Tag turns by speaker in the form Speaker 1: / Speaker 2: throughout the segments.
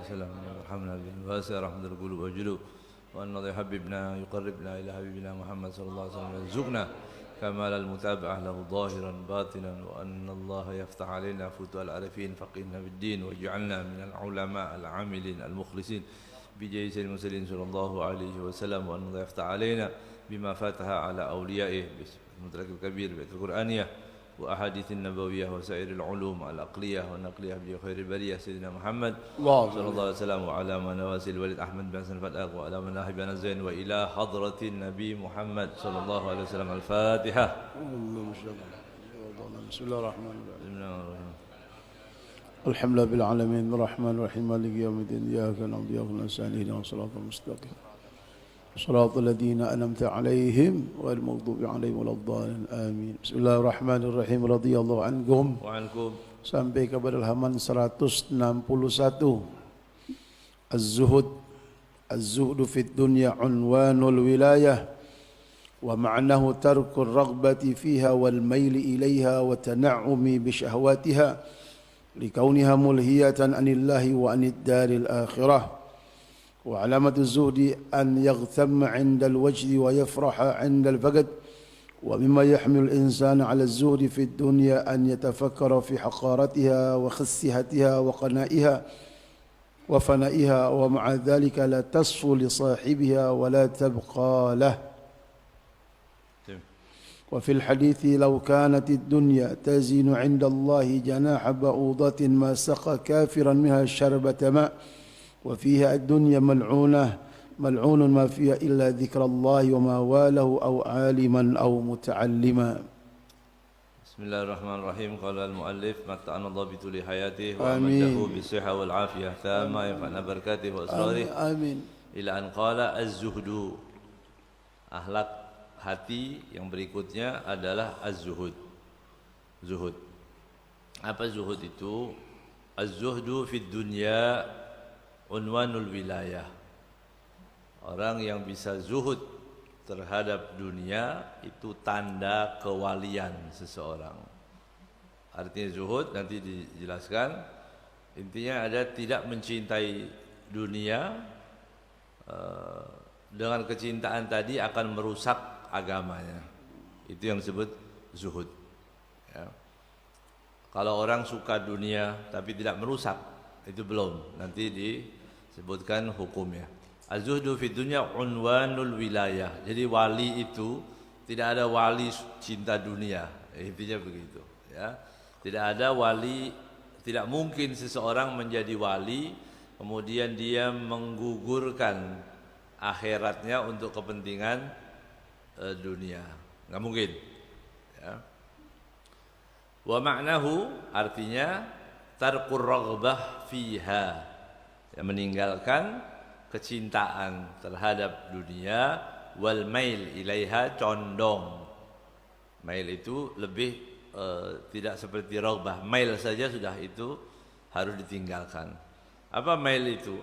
Speaker 1: وسلم وارحمنا بالواسع رحمة القلوب والجلوب وأن الله يحببنا يقربنا إلى حبيبنا محمد صلى الله عليه وسلم ويرزقنا كمال المتابعة له ظاهرا باطنا وأن الله يفتح علينا فتوح العارفين فقهنا بالدين واجعلنا من العلماء العاملين المخلصين بجاه سيد المرسلين صلى الله عليه وسلم وأن الله يفتح علينا بما فتح على أوليائه بالمدرك الكبير بيت القرآنية وأحاديث النبوية وسائر العلوم العقلية والنقلية بخير البرية سيدنا محمد صلى الله عليه وسلم وعلى منواسي الوليد أحمد بن حسن الفتاق وعلى مناهب بن زين وإلى حضرة النبي محمد صلى الله عليه وسلم. الفاتحة.
Speaker 2: بسم الله الرحمن الرحيم. الحمد لله بالعالمين الرحمن الرحيم مالك يوم الدين إياك نعبد وإياك نستعين اهدنا الصراط المستقيم صراط الذين أنعمت عليهم غير المغضوب عليهم ولا الضالين آمين. Bismillahirrahmanirrahim. Radhiyallahu anhum.
Speaker 1: Wa ankum.
Speaker 2: Sampai kepada halaman 161. Az-zuhdu fid dunya unwanul wilayah wa ma'nahu tarkul raghbati fiha wal maili ilaiha wa tana'umi bi syahwatiha likauniha mulhiyatan anillahi wa anid daril akhirah. وعلامة الزهد أن يغتم عند الوجد ويفرح عند الفقد ومما يحمل الإنسان على الزهد في الدنيا أن يتفكر في حقارتها وخسهتها وقنائها وفنائها ومع ذلك لا تصفو لصاحبها ولا تبقى له. وفي الحديث لو كانت الدنيا تزن عند الله جناح بعوضة ما سقى كافرا منها شربة ماء وفيها الدنيا ملعون ما فيها إلا ذكر الله وما واله أو عالما أو متعلما.
Speaker 1: بسم الله الرحمن الرحيم. قال المؤلف متعنا الله بطول حياته وأمده بالصحة والعافية تامة ينفعنا بركاته وأسراره آمين. إلى أن قال الزهد. Akhlak hati yang berikutnya adalah az-zuhud. Zuhud. Apa zuhud itu? Az-zuhdu fid dunya unwanul wilayah. Orang yang bisa zuhud terhadap dunia itu tanda kewalian seseorang. Artinya zuhud nanti dijelaskan. Intinya ada tidak mencintai dunia. Dengan kecintaan tadi akan merusak agamanya. Itu yang disebut zuhud. Ya. Kalau orang suka dunia tapi tidak merusak, itu belum. Nanti disebutkan hukumnya. Az-zuhdu fid dunya unwanul wilayah. Jadi wali itu tidak ada wali cinta dunia. Intinya begitu, ya. Tidak ada wali, tidak mungkin seseorang menjadi wali kemudian dia menggugurkan akhiratnya untuk kepentingan dunia. Enggak mungkin, ya. Wa ma'nahu artinya tarkur raghbah fiha, yang meninggalkan kecintaan terhadap dunia, wal mail ilaiha, condong. Mail itu lebih tidak seperti raghbah. Mail saja sudah itu harus ditinggalkan. Apa mail itu?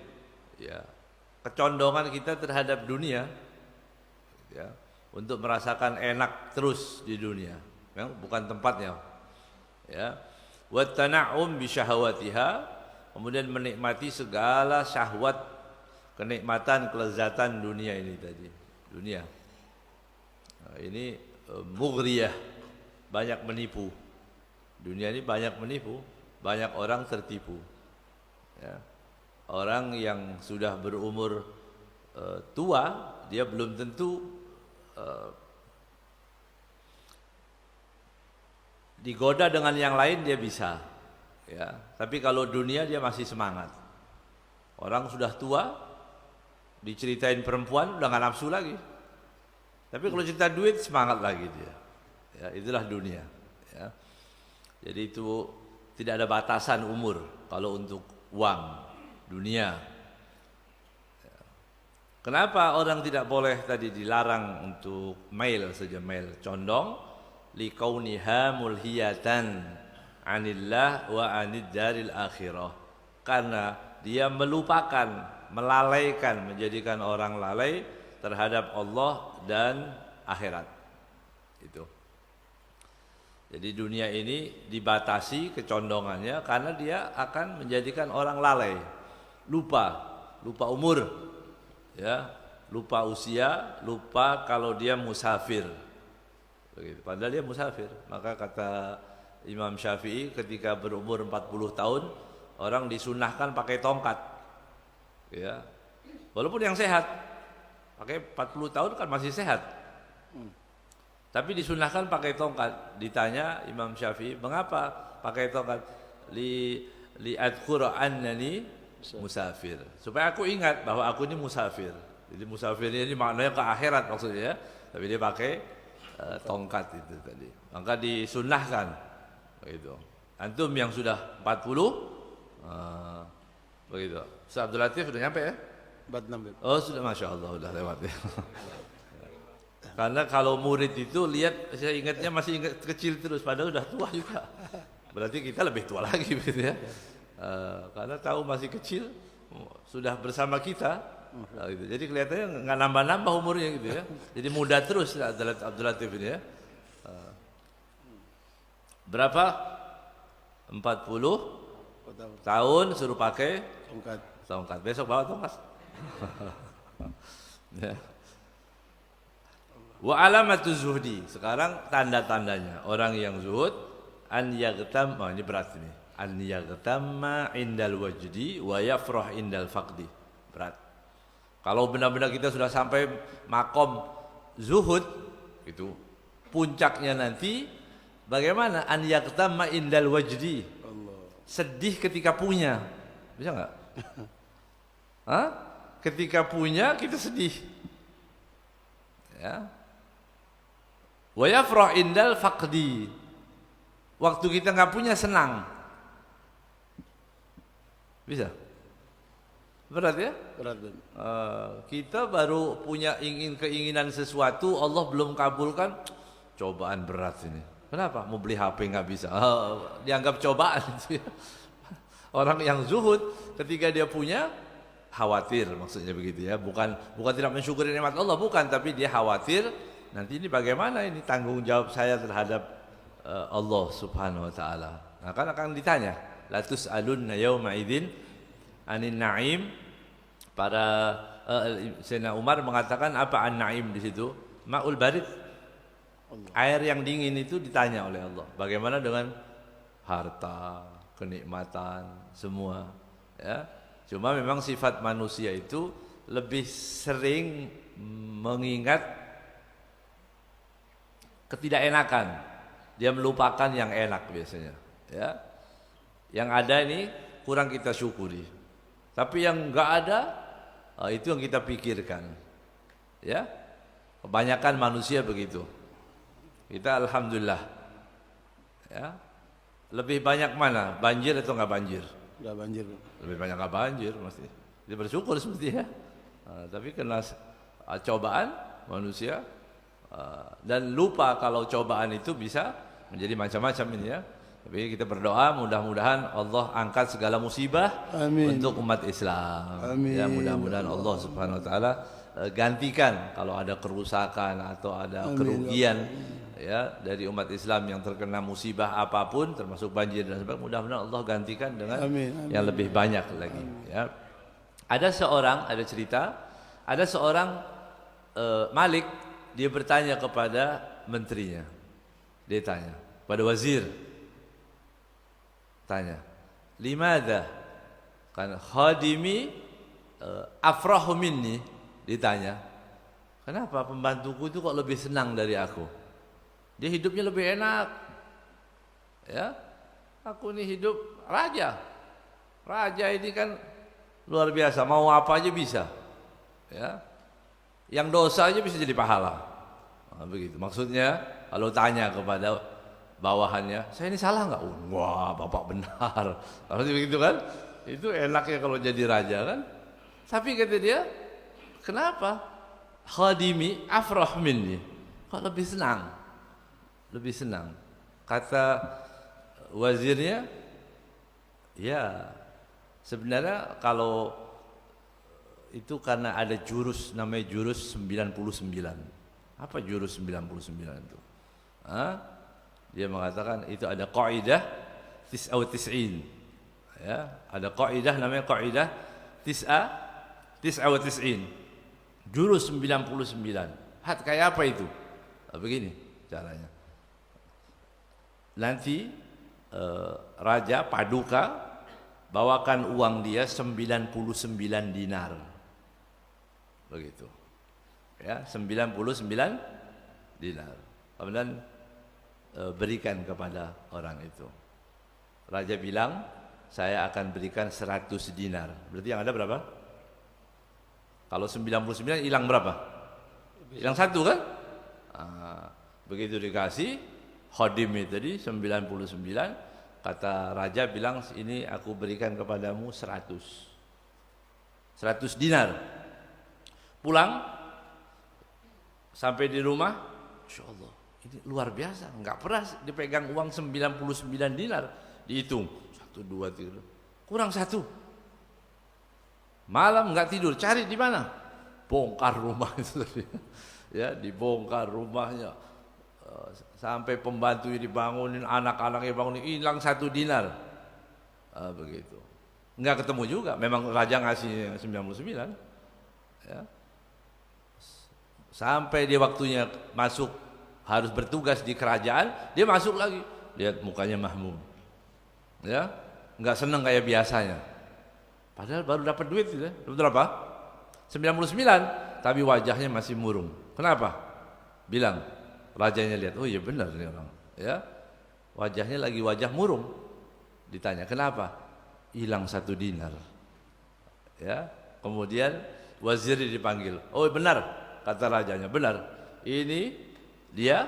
Speaker 1: Ya, kecondongan kita terhadap dunia, ya, untuk merasakan enak terus di dunia, memang bukan tempatnya, ya. Wa tana'um bi syahawatiha, kemudian menikmati segala syahwat, kenikmatan, kelezatan dunia ini tadi. Dunia. Nah, ini mughriyah, banyak menipu. Dunia ini banyak menipu, banyak orang tertipu. Ya. Orang yang sudah berumur tua, dia belum tentu digoda dengan yang lain, dia bisa, ya. Tapi kalau dunia dia masih semangat. Orang sudah tua diceritain perempuan udah nggak nafsu lagi. Tapi kalau cerita duit semangat lagi dia. Ya, itulah dunia, ya. Jadi itu tidak ada batasan umur kalau untuk uang dunia. Ya. Kenapa orang tidak boleh tadi dilarang untuk mail saja, mail condong? Likauniha mulhiyatan anillah wa anid daril akhirah, karena dia melupakan, melalaikan, menjadikan orang lalai terhadap Allah dan akhirat. Itu. Jadi dunia ini dibatasi kecondongannya karena dia akan menjadikan orang lalai. lupa umur, ya, lupa usia, lupa kalau dia musafir. Begitu. Padahal dia musafir. Maka kata Imam Syafi'i ketika berumur 40 tahun orang disunahkan pakai tongkat. Ya. Walaupun yang sehat. Pakai 40 tahun kan masih sehat. Tapi disunahkan pakai tongkat. Ditanya Imam Syafi'i, "Mengapa pakai tongkat?" Li adkhura annani musafir. Supaya aku ingat bahwa aku ini musafir. Jadi musafir ini maknanya ke akhirat maksudnya ya. Tapi dia pakai tongkat itu tadi. Maka disunnahkan begitu. Antum yang sudah 40 begitu. Ustaz Abdul Latif sudah nyampe ya?
Speaker 2: 46.
Speaker 1: Oh sudah, Masya Allah sudah lewat ya. Karena kalau murid itu lihat, saya ingatnya masih ingat kecil terus, padahal sudah tua juga. Berarti kita lebih tua lagi gitu ya. Karena tahu masih kecil, sudah bersama kita. Gitu. Jadi kelihatannya nggak nambah-nambah umurnya gitu ya. Jadi muda terus Abdul Latif ini ya. Berapa? 40 tahun suruh pakai tongkat. Besok bawa tongkat. Ya. Wa alamatu zuhdi. Sekarang tanda-tandanya orang yang zuhud an yaghtam, ini berat ini. An yaghtamma indal wajdi wa yafrah indal faqdi. Berat. Kalau benar-benar kita sudah sampai makom zuhud itu puncaknya nanti bagaimana? An yaghtamma indal wajdi. Sedih ketika punya. Bisa enggak? Hah? Ketika punya kita sedih. Ya. Wa yafrah indal faqdi. Waktu kita enggak punya senang. Bisa? Berat ya?
Speaker 2: Berat.
Speaker 1: Kita baru punya keinginan sesuatu, Allah belum kabulkan, cobaan berat ini. Kenapa? Mau beli HP nggak bisa. Dianggap cobaan. Orang yang zuhud ketika dia punya khawatir, maksudnya begitu ya. Bukan tidak mensyukuri nikmat Allah, bukan, tapi dia khawatir nanti ini bagaimana ini tanggung jawab saya terhadap Allah Subhanahu wa taala. Nah, kan akan ditanya, la tus'alunna yauma idzin anin na'im. Para Sayyidina Umar mengatakan apa an-na'im di situ? Ma'ul barid. Air yang dingin itu ditanya oleh Allah. Bagaimana dengan harta, kenikmatan, semua, ya. Cuma memang sifat manusia itu lebih sering mengingat ketidakenakan. Dia melupakan yang enak biasanya, ya. Yang ada ini kurang kita syukuri. Tapi yang enggak ada itu yang kita pikirkan. Ya. Kebanyakan manusia begitu. Kita alhamdulillah. Ya. Lebih banyak mana? Banjir atau enggak banjir?
Speaker 2: Enggak banjir.
Speaker 1: Lebih banyak enggak banjir mesti. Dia bersyukur semestinya. Tapi kena cobaan manusia dan lupa kalau cobaan itu bisa menjadi macam-macam ini ya. Tapi kita berdoa mudah-mudahan Allah angkat segala musibah untuk umat Islam.
Speaker 2: Amin.
Speaker 1: Ya, mudah-mudahan Allah Subhanahu wa taala gantikan kalau ada kerusakan atau ada kerugian ya dari umat Islam yang terkena musibah apapun termasuk banjir dan sebagainya, mudah-mudahan Allah gantikan dengan yang lebih banyak lagi ya. Ada cerita, ada seorang Malik, dia bertanya kepada menterinya. Dia tanya pada wazir, tanya, "Limadha kan khadimi afrahu minni?" Ditanya, "Kenapa pembantuku itu kok lebih senang dari aku? Dia hidupnya lebih enak. Ya. Aku ini hidup raja. Raja ini kan luar biasa, mau apa aja bisa. Ya. Yang dosa aja bisa jadi pahala." Nah, begitu. Maksudnya kalau tanya kepada bawahannya, "Saya ini salah enggak?" "Wah, Bapak benar." Kalau begitu kan, itu enaknya kalau jadi raja kan. Tapi kata dia, "Kenapa? Khadimi afrah minni." Kok lebih senang? Lebih senang. Kata wazirnya, "Ya, sebenarnya kalau itu karena ada jurus namanya jurus 99." Apa jurus 99 itu? Dia mengatakan itu ada qaidah tis'in. Ya, ada qaidah namanya qaidah Tis'a wa tis'in. Jurus 99. Kayak apa itu? Begini caranya. Nanti Raja Paduka bawakan uang dia 99 dinar. Begitu. Ya, 99 dinar. Kemudian berikan kepada orang itu. Raja bilang, saya akan berikan 100 dinar. Berarti yang ada berapa? Kalau 99 hilang berapa? Hilang 1 kan? Begitu dikasih, khodim itu tadi 99, kata raja bilang, ini aku berikan kepadamu 100 dinar. Pulang, sampai di rumah, Insya Allah, ini luar biasa, nggak pernah dipegang uang 99 dinar. Dihitung, 1, 2, 3, kurang 1. Malam nggak tidur, cari di mana? Bongkar rumah itu tadi. Ya, dibongkar rumahnya. Sampai pembantu dibangunin, anak-anaknya bangunin, hilang 1 dinar. Begitu. Nggak ketemu juga, memang raja ngasih 99. Ya. Sampai dia waktunya masuk, harus bertugas di kerajaan, dia masuk lagi. Lihat mukanya mahmum. Ya, nggak seneng kayak biasanya. Padahal baru dapat duit gitu ya. Dapat berapa? 99, tapi wajahnya masih murung. Kenapa? Bilang, rajanya lihat, oh iya benar nih orang. Ya, wajahnya lagi wajah murung. Ditanya, kenapa? Hilang 1 dinar. Ya, kemudian wazir dipanggil. Oh benar, kata rajanya, benar. Ini dia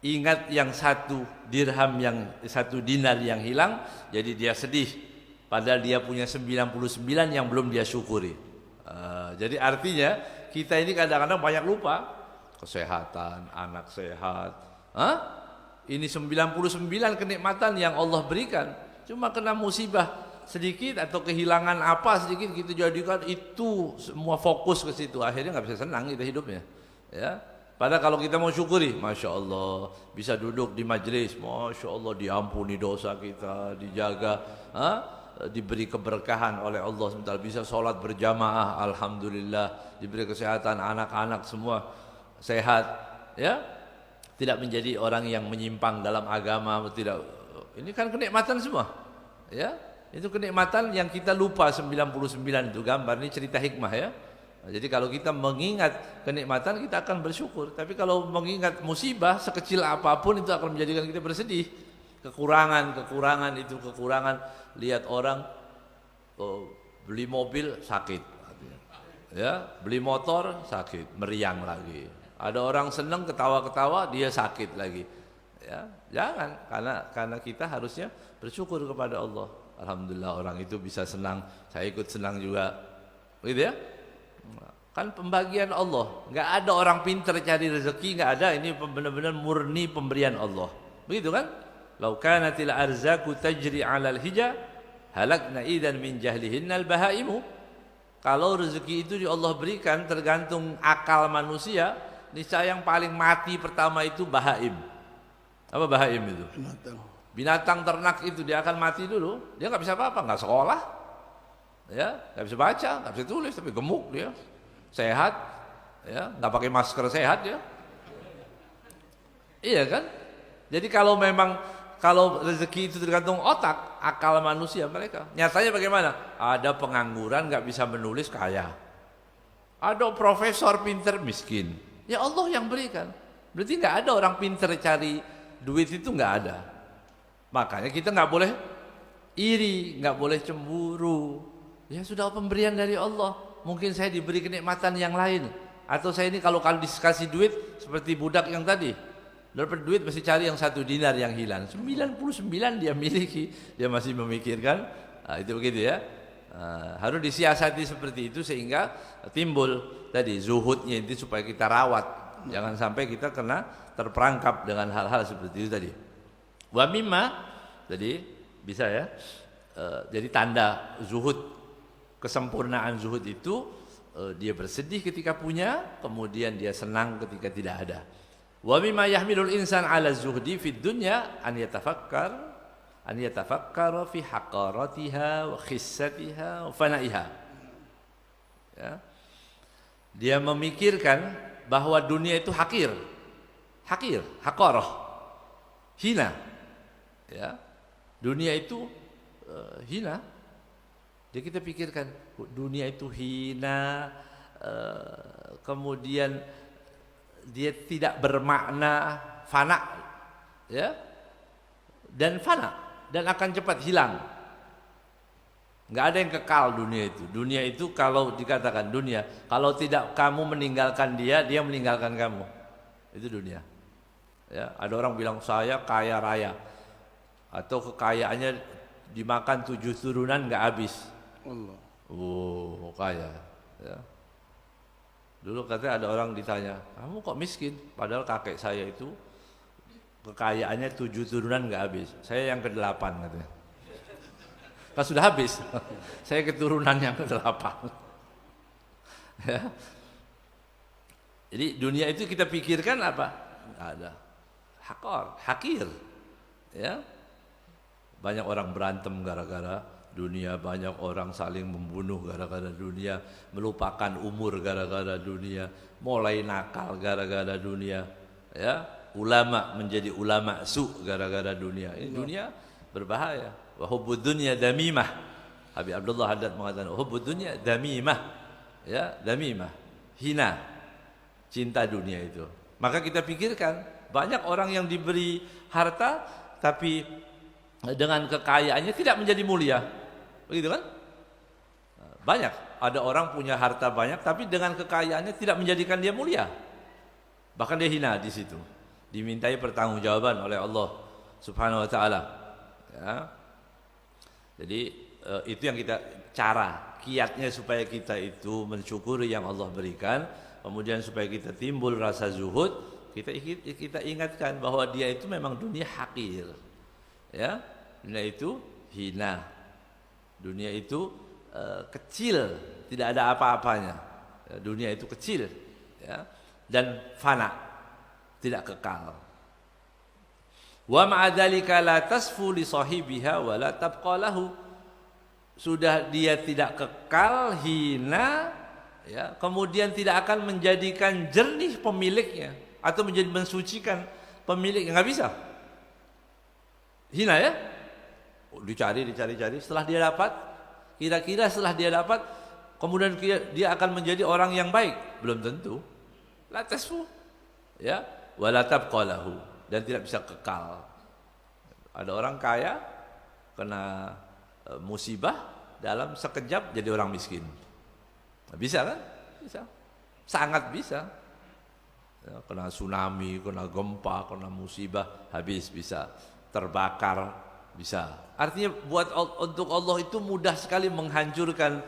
Speaker 1: ingat yang 1 dirham, yang 1 dinar yang hilang, jadi dia sedih. Padahal dia punya 99 yang belum dia syukuri. Jadi artinya kita ini kadang-kadang banyak lupa. Kesehatan, anak sehat. Ini 99 kenikmatan yang Allah berikan. Cuma kena musibah sedikit atau kehilangan apa sedikit, kita jadikan itu semua fokus ke situ. Akhirnya nggak bisa senang kita hidupnya. Ya. Padahal kalau kita mau syukuri, Masya Allah, bisa duduk di majelis, Masya Allah, diampuni dosa kita, dijaga, diberi keberkahan oleh Allah SWT, bisa sholat berjamaah, Alhamdulillah, diberi kesehatan, anak-anak semua sehat, ya, tidak menjadi orang yang menyimpang dalam agama, tidak. Ini kan kenikmatan semua, ya, itu kenikmatan yang kita lupa. 99 itu gambar, ini cerita hikmah ya. Jadi kalau kita mengingat kenikmatan, kita akan bersyukur. Tapi kalau mengingat musibah sekecil apapun, itu akan menjadikan kita bersedih. Kekurangan itu kekurangan. Lihat orang beli mobil sakit, ya, beli motor sakit, meriang lagi. Ada orang senang ketawa-ketawa, dia sakit lagi. Ya, jangan, karena kita harusnya bersyukur kepada Allah. Alhamdulillah orang itu bisa senang, saya ikut senang juga, gitu ya. Kan pembagian Allah, nggak ada orang pintar cari rezeki, nggak ada. Ini benar-benar murni pemberian Allah, begitu kan? Lau kanatil arzaku tajri 'alal hija halakna idzan min jahlihinnal bahaimu. Kalau rezeki itu Allah berikan tergantung akal manusia, niscaya yang paling mati pertama itu bahaim. Apa bahaim itu? Binatang ternak itu dia akan mati dulu. Dia nggak bisa apa-apa, nggak sekolah, ya, nggak bisa baca, nggak bisa tulis, tapi gemuk dia. Sehat, ya, nggak pakai masker, sehat ya. Iya kan? Jadi kalau rezeki itu tergantung otak, akal manusia mereka. Nyatanya bagaimana? Ada pengangguran nggak bisa menulis, kaya. Ada profesor pinter, miskin. Ya Allah yang berikan. Berarti nggak ada orang pinter cari duit, itu nggak ada. Makanya kita nggak boleh iri, nggak boleh cemburu. Ya sudah pemberian dari Allah. Mungkin saya diberi kenikmatan yang lain, atau saya ini kalau dikasih duit seperti budak yang tadi, dapat duit masih cari yang 1 dinar yang hilang. 99 dia miliki, dia masih memikirkan. Itu begitu ya. Harus disiasati seperti itu sehingga timbul tadi zuhudnya itu, supaya kita rawat. Jangan sampai kita kena terperangkap dengan hal-hal seperti itu tadi. Wa mimma, jadi bisa ya. Jadi tanda zuhud, kesempurnaan zuhud itu dia bersedih ketika punya, kemudian dia senang ketika tidak ada. Wa mimma yahmilul insan ala zuhdi fid dunya an yatafakkar an yatafakkara fi haqaratiha wa khissatiha wa fanaiha. Ya. Dia memikirkan bahwa dunia itu hakir, haqarah, hina. Ya. Dunia itu hina. Jadi kita pikirkan dunia itu hina, kemudian dia tidak bermakna, fana, ya, dan fana, dan akan cepat hilang. Nggak ada yang kekal dunia itu. Dunia itu kalau dikatakan dunia, kalau tidak kamu meninggalkan dia, dia meninggalkan kamu. Itu dunia. Ya, ada orang bilang saya kaya raya, atau kekayaannya dimakan 7 turunan nggak habis.
Speaker 2: Allah.
Speaker 1: Oh, kaya. Ya. Dulu katanya ada orang ditanya, kamu kok miskin? Padahal kakek saya itu kekayaannya 7 turunan nggak habis. Saya yang ke-8 katanya. Kan sudah habis. Saya keturunan yang ke-8. Ya. Jadi dunia itu kita pikirkan apa? Nggak ada. Hakir. Ya. Banyak orang berantem gara-gara dunia, banyak orang saling membunuh gara-gara dunia, melupakan umur gara-gara dunia, mulai nakal gara-gara dunia, ya, ulama menjadi ulama su gara-gara dunia. Ini dunia berbahaya. Wa hubbud dunya damimah. Habib Abdullah Haddad mengatakan hubbud dunya damimah. Ya, damimah. Hina. Cinta dunia itu. Maka kita pikirkan banyak orang yang diberi harta tapi dengan kekayaannya tidak menjadi mulia. Begitu kan? Banyak. Ada orang punya harta banyak tapi dengan kekayaannya tidak menjadikan dia mulia. Bahkan dia hina di situ. Dimintai pertanggungjawaban oleh Allah Subhanahu wa taala. Ya. Jadi itu yang kita kiatnya supaya kita itu mensyukuri yang Allah berikan, kemudian supaya kita timbul rasa zuhud, kita ingatkan bahwa dia itu memang dunia hakir. Ya. Dunia itu hina. Dunia itu kecil, tidak ada apa-apanya. Ya, dunia itu kecil, ya, dan fana, tidak kekal. Wa ma'adzalika la tasfu li sahibiha wa la tabqa lahu. Sudah dia tidak kekal, hina, ya, kemudian tidak akan menjadikan jernih pemiliknya atau menjadi mensucikan pemiliknya, nggak bisa. Hina, ya. Dicari, setelah dia dapat, kira-kira setelah dia dapat, kemudian dia akan menjadi orang yang baik, belum tentu. La tasfu, ya, wa la tabqa lahu, dan tidak bisa kekal. Ada orang kaya kena musibah, dalam sekejap jadi orang miskin. Bisa kan? Bisa. Sangat bisa. Ya, kena tsunami, kena gempa, kena musibah, habis bisa. Terbakar, bisa. Artinya untuk Allah itu mudah sekali menghancurkan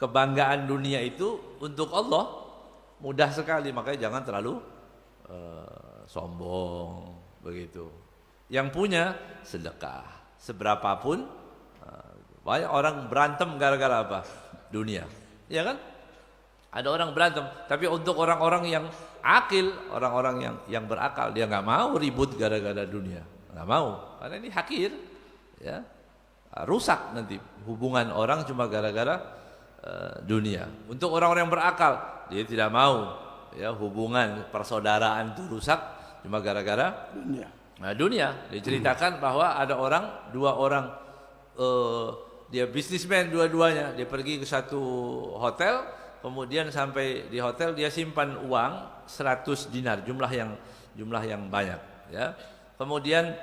Speaker 1: kebanggaan dunia itu untuk Allah. Mudah sekali, makanya jangan terlalu sombong begitu. Yang punya sedekah seberapapun. Banyak orang berantem gara-gara apa? Dunia, ya kan? Ada orang berantem, tapi untuk orang-orang yang akil, orang-orang yang berakal, dia nggak mau ribut gara-gara dunia, nggak mau, karena ini hakir, ya, rusak nanti hubungan orang cuma gara-gara dunia. Untuk orang-orang yang berakal, dia tidak mau, ya, hubungan persaudaraan itu rusak cuma gara-gara dunia. Nah, dunia diceritakan bahwa ada dua orang, dia bisnismen dua-duanya, dia pergi ke satu hotel, kemudian sampai di hotel dia simpan uang 100 dinar, jumlah yang banyak, ya. Kemudian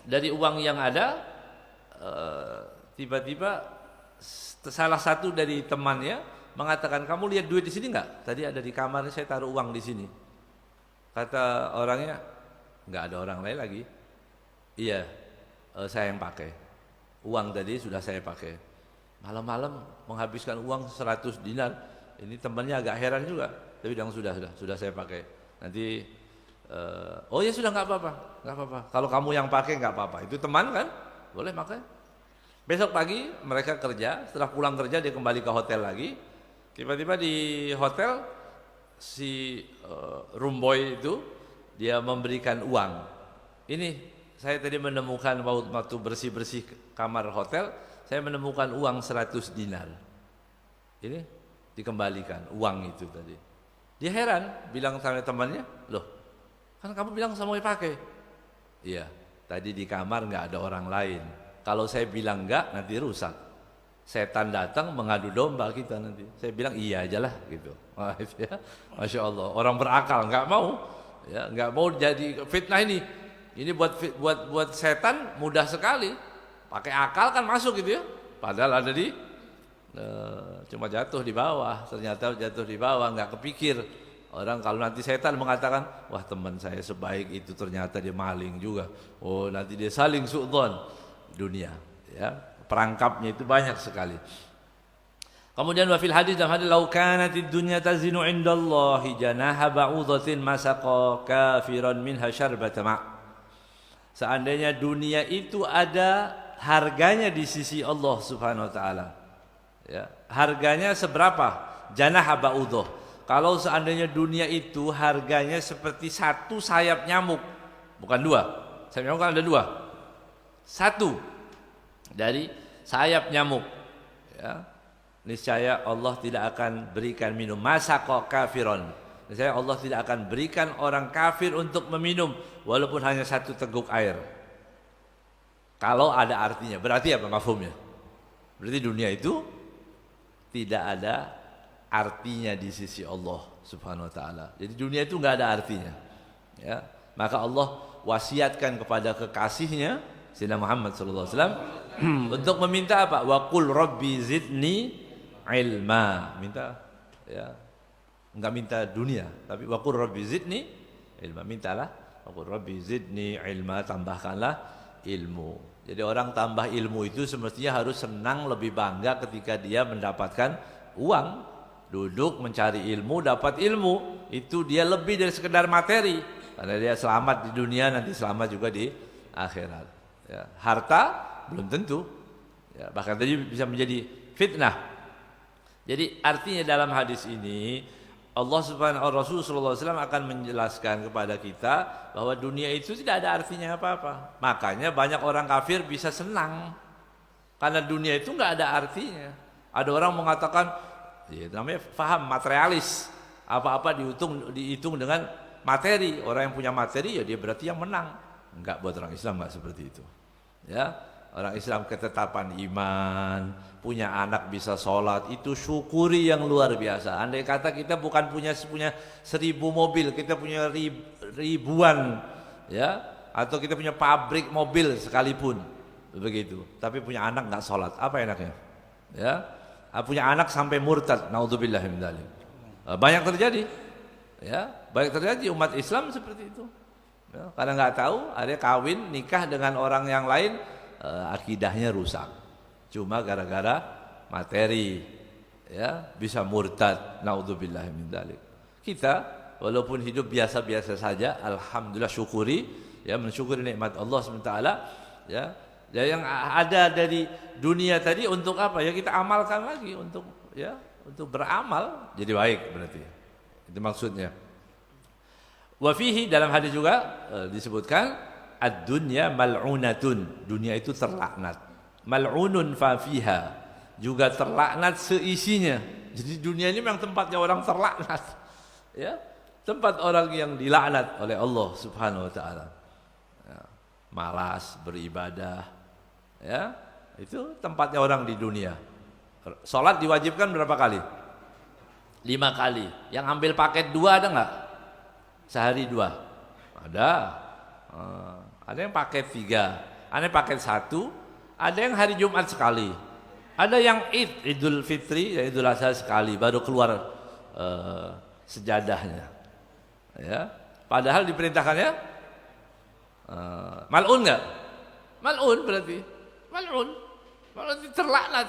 Speaker 1: dari uang yang ada, tiba-tiba salah satu dari temannya mengatakan, kamu lihat duit di sini enggak? Tadi ada di kamar, saya taruh uang di sini. Kata orangnya, enggak ada orang lain lagi. Iya, saya yang pakai. Uang tadi sudah saya pakai. Malam-malam menghabiskan uang 100 dinar. Ini temannya agak heran juga. Tapi bilang sudah saya pakai. Nanti oh ya sudah, nggak apa-apa. Kalau kamu yang pakai nggak apa-apa. Itu teman kan? Boleh pakai. Besok pagi mereka kerja. Setelah pulang kerja dia kembali ke hotel lagi. Tiba-tiba di hotel si room boy itu dia memberikan uang. Ini saya tadi menemukan waktu bersih-bersih kamar hotel, saya menemukan uang 100 dinar. Ini dikembalikan uang itu tadi. Dia heran, bilang sama temannya, loh kan kamu bilang sama pakai. Iya, tadi di kamar nggak ada orang lain. Kalau saya bilang nggak, nanti rusak. Setan datang mengadu domba kita nanti. Saya bilang iya aja lah gitu. Ya. Masya Allah, orang berakal nggak mau, ya nggak mau jadi fitnah ini. Ini buat setan mudah sekali. Pakai akal kan masuk gitu ya. Padahal ada di cuma jatuh di bawah. Ternyata jatuh di bawah, nggak kepikir. Orang kalau nanti setan mengatakan, wah teman saya sebaik itu ternyata dia maling juga. Oh nanti dia saling su'dzon dunia. Ya, perangkapnya itu banyak sekali. Kemudian wafil hadis dalam hadis, lau kanatid dunya tazinu indallahi janaha ba'udhatin masaqa kafiran minha syarbata ma'. Seandainya dunia itu ada harganya di sisi Allah Subhanahu wa taala. Ya, harganya seberapa? Janaha ba'udhah. Kalau seandainya dunia itu harganya seperti satu sayap nyamuk, bukan dua. Sayap nyamuk kan ada dua. Satu dari sayap nyamuk. Ya. Niscaya Allah tidak akan berikan minum masaqa kafiron. Niscaya Allah tidak akan berikan orang kafir untuk meminum walaupun hanya satu teguk air. Kalau ada artinya, berarti apa mafhumnya? Berarti dunia itu tidak ada artinya di sisi Allah Subhanahu wa taala. Jadi dunia itu enggak ada artinya. Ya. Maka Allah wasiatkan kepada kekasihnya Sayyidina Muhammad sallallahu alaihi wasallam untuk meminta apa? Wa qul rabbi zidni ilma. Minta ya. Enggak minta dunia, tapi wa qul rabbi zidni ilma. Mintalah wa qul rabbi zidni ilma, tambahkanlah ilmu. Jadi orang tambah ilmu itu semestinya harus senang, lebih bangga ketika dia mendapatkan uang. Duduk mencari ilmu, dapat ilmu, itu dia lebih dari sekedar materi. Karena dia selamat di dunia, nanti selamat juga di akhirat. Ya, harta belum tentu. Ya, bahkan tadi bisa menjadi fitnah. Jadi artinya dalam hadis ini Allah Subhanahu wa Rasul sallallahu alaihi wasallam akan menjelaskan kepada kita bahwa dunia itu tidak ada artinya apa-apa. Makanya banyak orang kafir bisa senang karena dunia itu enggak ada artinya. Ada orang mengatakan, ya, namanya faham materialis, apa-apa dihitung dengan materi. Orang yang punya materi ya dia berarti yang menang. Enggak, buat orang Islam enggak seperti itu. Ya, orang Islam ketetapan iman, punya anak bisa sholat, itu syukuri yang luar biasa. Andai kata kita bukan punya 1000 mobil, kita punya ribuan, ya, atau kita punya pabrik mobil sekalipun, begitu. Tapi punya anak enggak sholat, apa enaknya? Ya. Punya anak sampai murtad, naudzubillah min dzalik. Banyak terjadi. Ya, banyak terjadi umat Islam seperti itu. Ya, karena enggak tahu, ada kawin nikah dengan orang yang lain, akidahnya rusak. Cuma gara-gara materi, ya, bisa murtad, naudzubillah min dzalik. Kita walaupun hidup biasa-biasa saja, alhamdulillah syukuri, ya, mensyukuri nikmat Allah SWT, ya. Ya, yang ada dari dunia tadi untuk apa? Ya kita amalkan lagi untuk beramal jadi baik berarti. Itu maksudnya. Wa fihi, dalam hadis juga disebutkan ad-dunya mal'unatun. Dunia itu terlaknat. Mal'unun fa fiha, juga terlaknat seisinya. Jadi dunia ini memang tempatnya orang terlaknat. Ya, tempat orang yang dilaknat oleh Allah Subhanahu wa taala. Ya, malas beribadah. Ya, itu tempatnya orang di dunia. Salat diwajibkan berapa kali? 5 kali. Yang ambil paket 2 ada enggak? Sehari 2. Ada. Ada yang paket 3, ada yang paket 1, ada yang hari Jumat sekali. Ada yang Idul Fitri, Idul Adha sekali baru keluar sejadahnya. Ya. Padahal diperintahkannya mal'un enggak? Mal'un berarti. Mal'un terlaknat.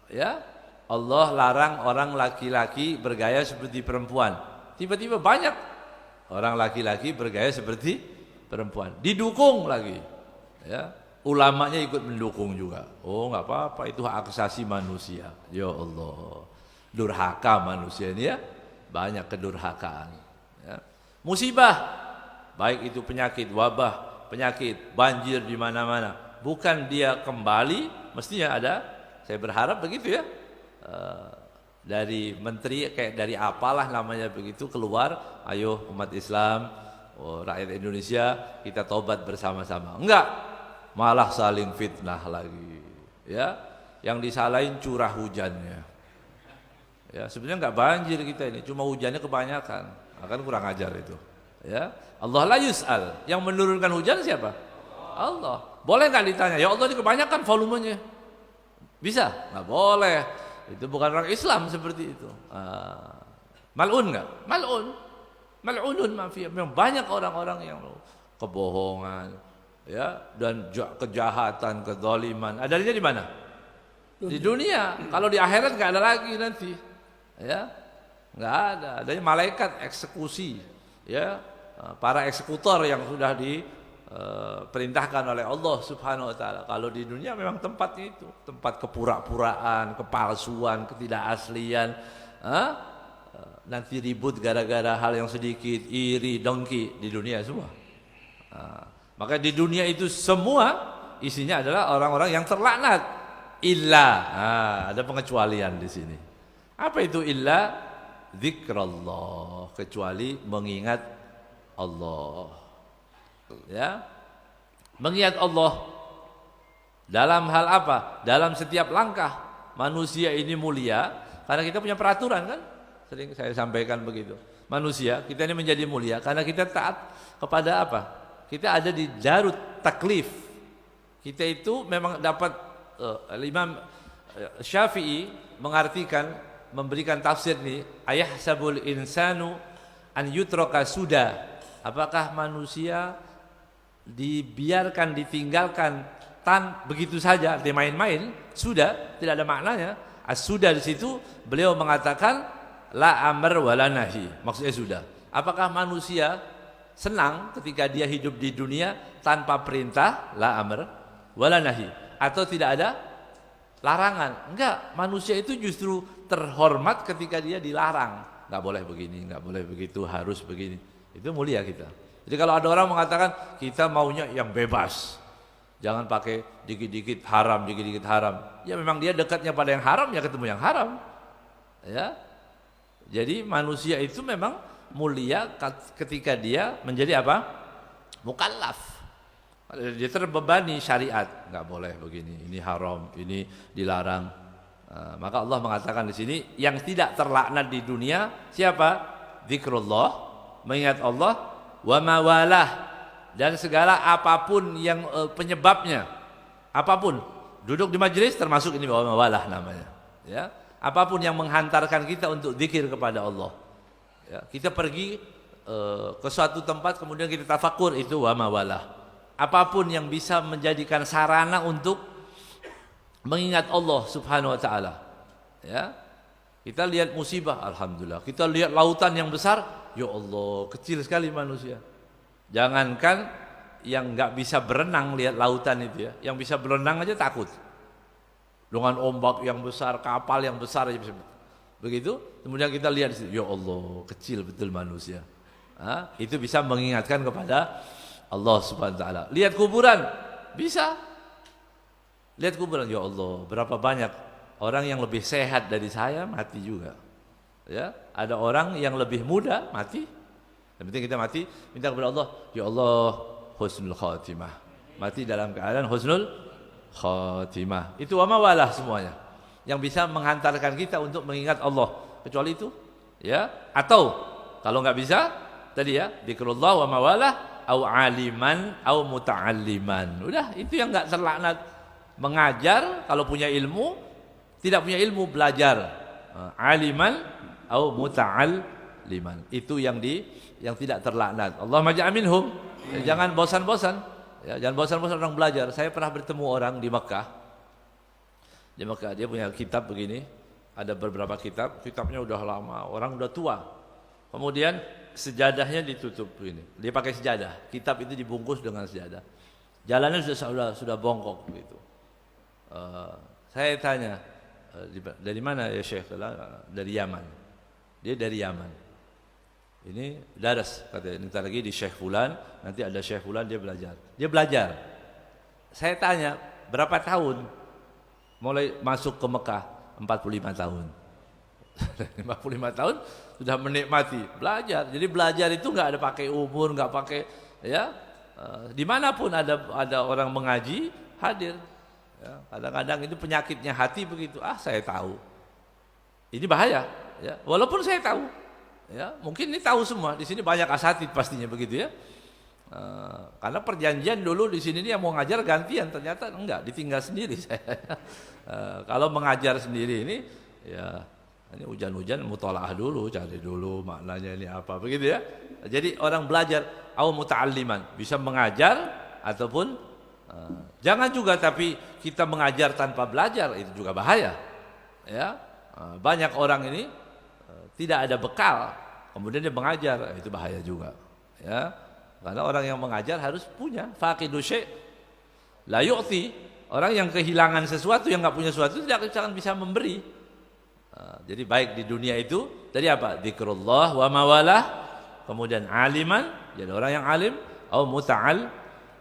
Speaker 1: Ya, Allah larang orang laki-laki bergaya seperti perempuan. Tiba-tiba banyak orang laki-laki bergaya seperti perempuan. Didukung lagi. Ya, ulamanya ikut mendukung juga. Oh, enggak apa-apa, itu hak asasi manusia. Ya Allah. Durhaka manusia ini ya, banyak kedurhakaan. Ya. Musibah, baik itu penyakit, wabah, penyakit, banjir di mana-mana. Bukan dia kembali, mestinya ada, saya berharap begitu ya, dari menteri kayak dari apalah namanya begitu keluar, ayo umat Islam, rakyat Indonesia kita tobat bersama-sama. Enggak, malah saling fitnah lagi. Ya, yang disalahin curah hujannya. Ya, sebenarnya enggak banjir kita ini, cuma hujannya kebanyakan. Akan kurang ajar itu. Ya, Allah la yus'al. Yang menurunkan hujan siapa? Allah. Boleh enggak ditanya? Ya Allah ini kebanyakan volumenya. Bisa? Enggak boleh. Itu bukan orang Islam seperti itu. Mal'un enggak? Mal'un. Mal'unun mafia. Memang banyak orang-orang yang kebohongan, ya, dan kejahatan, kezaliman. Adanya di mana? Di dunia. Kalau di akhirat enggak ada lagi nanti. Ya. Enggak ada. Adanya malaikat eksekusi, ya. Para eksekutor yang sudah diperintahkan oleh Allah Subhanahu wa taala. Kalau di dunia memang tempatnya itu, tempat kepura-puraan, kepalsuan, ketidakaslian. Nanti ribut gara-gara hal yang sedikit, iri, dengki di dunia semua. Maka di dunia itu semua isinya adalah orang-orang yang terlaknat. Illa, ada pengecualian di sini. Apa itu illa? Zikrullah, kecuali mengingat Allah. Ya, mengingat Allah dalam hal apa? Dalam setiap langkah. Manusia ini mulia karena kita punya peraturan kan? Sering saya sampaikan begitu. Manusia kita ini menjadi mulia karena kita taat kepada apa? Kita ada di darut taklif. Kita itu memang dapat Imam Syafi'i mengartikan, memberikan tafsir ini, ayahsabul insanu an yutraka suda. Apakah manusia dibiarkan, ditinggalkan begitu saja, artinya main-main, sudah tidak ada maknanya. As-sudah di situ beliau mengatakan la amr wala nahi. Maksudnya sudah. Apakah manusia senang ketika dia hidup di dunia tanpa perintah, la amr wala nahi, atau tidak ada larangan? Enggak, manusia itu justru terhormat ketika dia dilarang. Enggak boleh begini, enggak boleh begitu, harus begini. Itu mulia kita. Jadi kalau ada orang mengatakan kita maunya yang bebas, jangan pakai dikit-dikit haram, dikit-dikit haram. Ya memang dia dekatnya pada yang haram, ya ketemu yang haram. Ya. Jadi manusia itu memang mulia ketika dia menjadi apa? Mukallaf. Dia terbebani syariat, enggak boleh begini, ini haram, ini dilarang. Maka Allah mengatakan di sini yang tidak terlaknat di dunia siapa? Zikrullah, mengingat Allah, wa mawalah, dan segala apapun yang penyebabnya, apapun. Duduk di majelis termasuk ini wa mawalah namanya. Ya. Apapun yang menghantarkan kita untuk zikir kepada Allah. Ya, kita pergi ke suatu tempat kemudian kita tafakur, itu wa mawalah. Apapun yang bisa menjadikan sarana untuk mengingat Allah Subhanahu wa taala. Ya. Kita lihat musibah, alhamdulillah. Kita lihat lautan yang besar, ya Allah, kecil sekali manusia. Jangankan yang enggak bisa berenang lihat lautan itu ya, yang bisa berenang aja takut. Dengan ombak yang besar, kapal yang besar aja bisa. Begitu, kemudian kita lihat ya Allah, kecil betul manusia. Itu bisa mengingatkan kepada Allah Subhanahu wa taala. Lihat kuburan, bisa. Lihat kuburan, ya Allah, berapa banyak orang yang lebih sehat dari saya mati juga. Ya, ada orang yang lebih muda mati. Yang penting kita mati, minta kepada Allah, ya Allah, husnul khatimah. Mati dalam keadaan husnul khatimah. Itu wa mawalah semuanya. Yang bisa menghantarkan kita untuk mengingat Allah. Kecuali itu, ya. Atau kalau enggak bisa, tadi ya, zikrullah wa mawalah au aliman au muta'alliman. Udah, itu yang enggak terlaknat. Mengajar kalau punya ilmu, tidak punya ilmu belajar. Aliman au muta'alliman. Itu yang tidak terlaknat. Allahumma ja'al minhum. Jangan bosan-bosan. Ya, jangan bosan-bosan orang belajar. Saya pernah bertemu orang di Mekah. Di Mekah dia punya kitab begini. Ada beberapa kitab. Kitabnya udah lama. Orang udah tua. Kemudian sejadahnya ditutup begini. Dia pakai sejadah. Kitab itu dibungkus dengan sejadah. Jalannya sudah bongkok begitu. Saya tanya, dari mana ya Syekh? Dari Yaman. Dia dari Yaman. Ini daras, kata ini lagi di Syekh Fulan, nanti ada Syekh Fulan dia belajar. Dia belajar. Saya tanya, berapa tahun? Mulai masuk ke Mekah, 45 tahun. 55 tahun sudah menikmati belajar. Jadi belajar itu nggak ada pakai umur, nggak pakai ya. Dimanapun ada orang mengaji hadir. Ya, kadang-kadang itu penyakitnya hati begitu. Saya tahu. Ini bahaya. Ya, walaupun saya tahu. Ya, mungkin ini tahu semua. Di sini banyak asatid pastinya begitu ya. Karena perjanjian dulu di sini yang mau ngajar gantian, ternyata enggak, ditinggal sendiri saya. Kalau mengajar sendiri ini ya ini hujan-hujan mutalaah dulu, cari dulu maknanya ini apa begitu ya. Jadi orang belajar au muta'alliman, bisa mengajar ataupun jangan juga tapi kita mengajar tanpa belajar, itu juga bahaya. Ya. Banyak orang ini tidak ada bekal, kemudian dia mengajar, itu bahaya juga. Ya, karena orang yang mengajar harus punya faqidu syai' la yu'ti. Orang yang kehilangan sesuatu, yang nggak punya sesuatu tidak akan bisa memberi. Jadi baik di dunia itu tadi apa? Dzikrullah wa mawalah, kemudian aliman, jadi orang yang alim, atau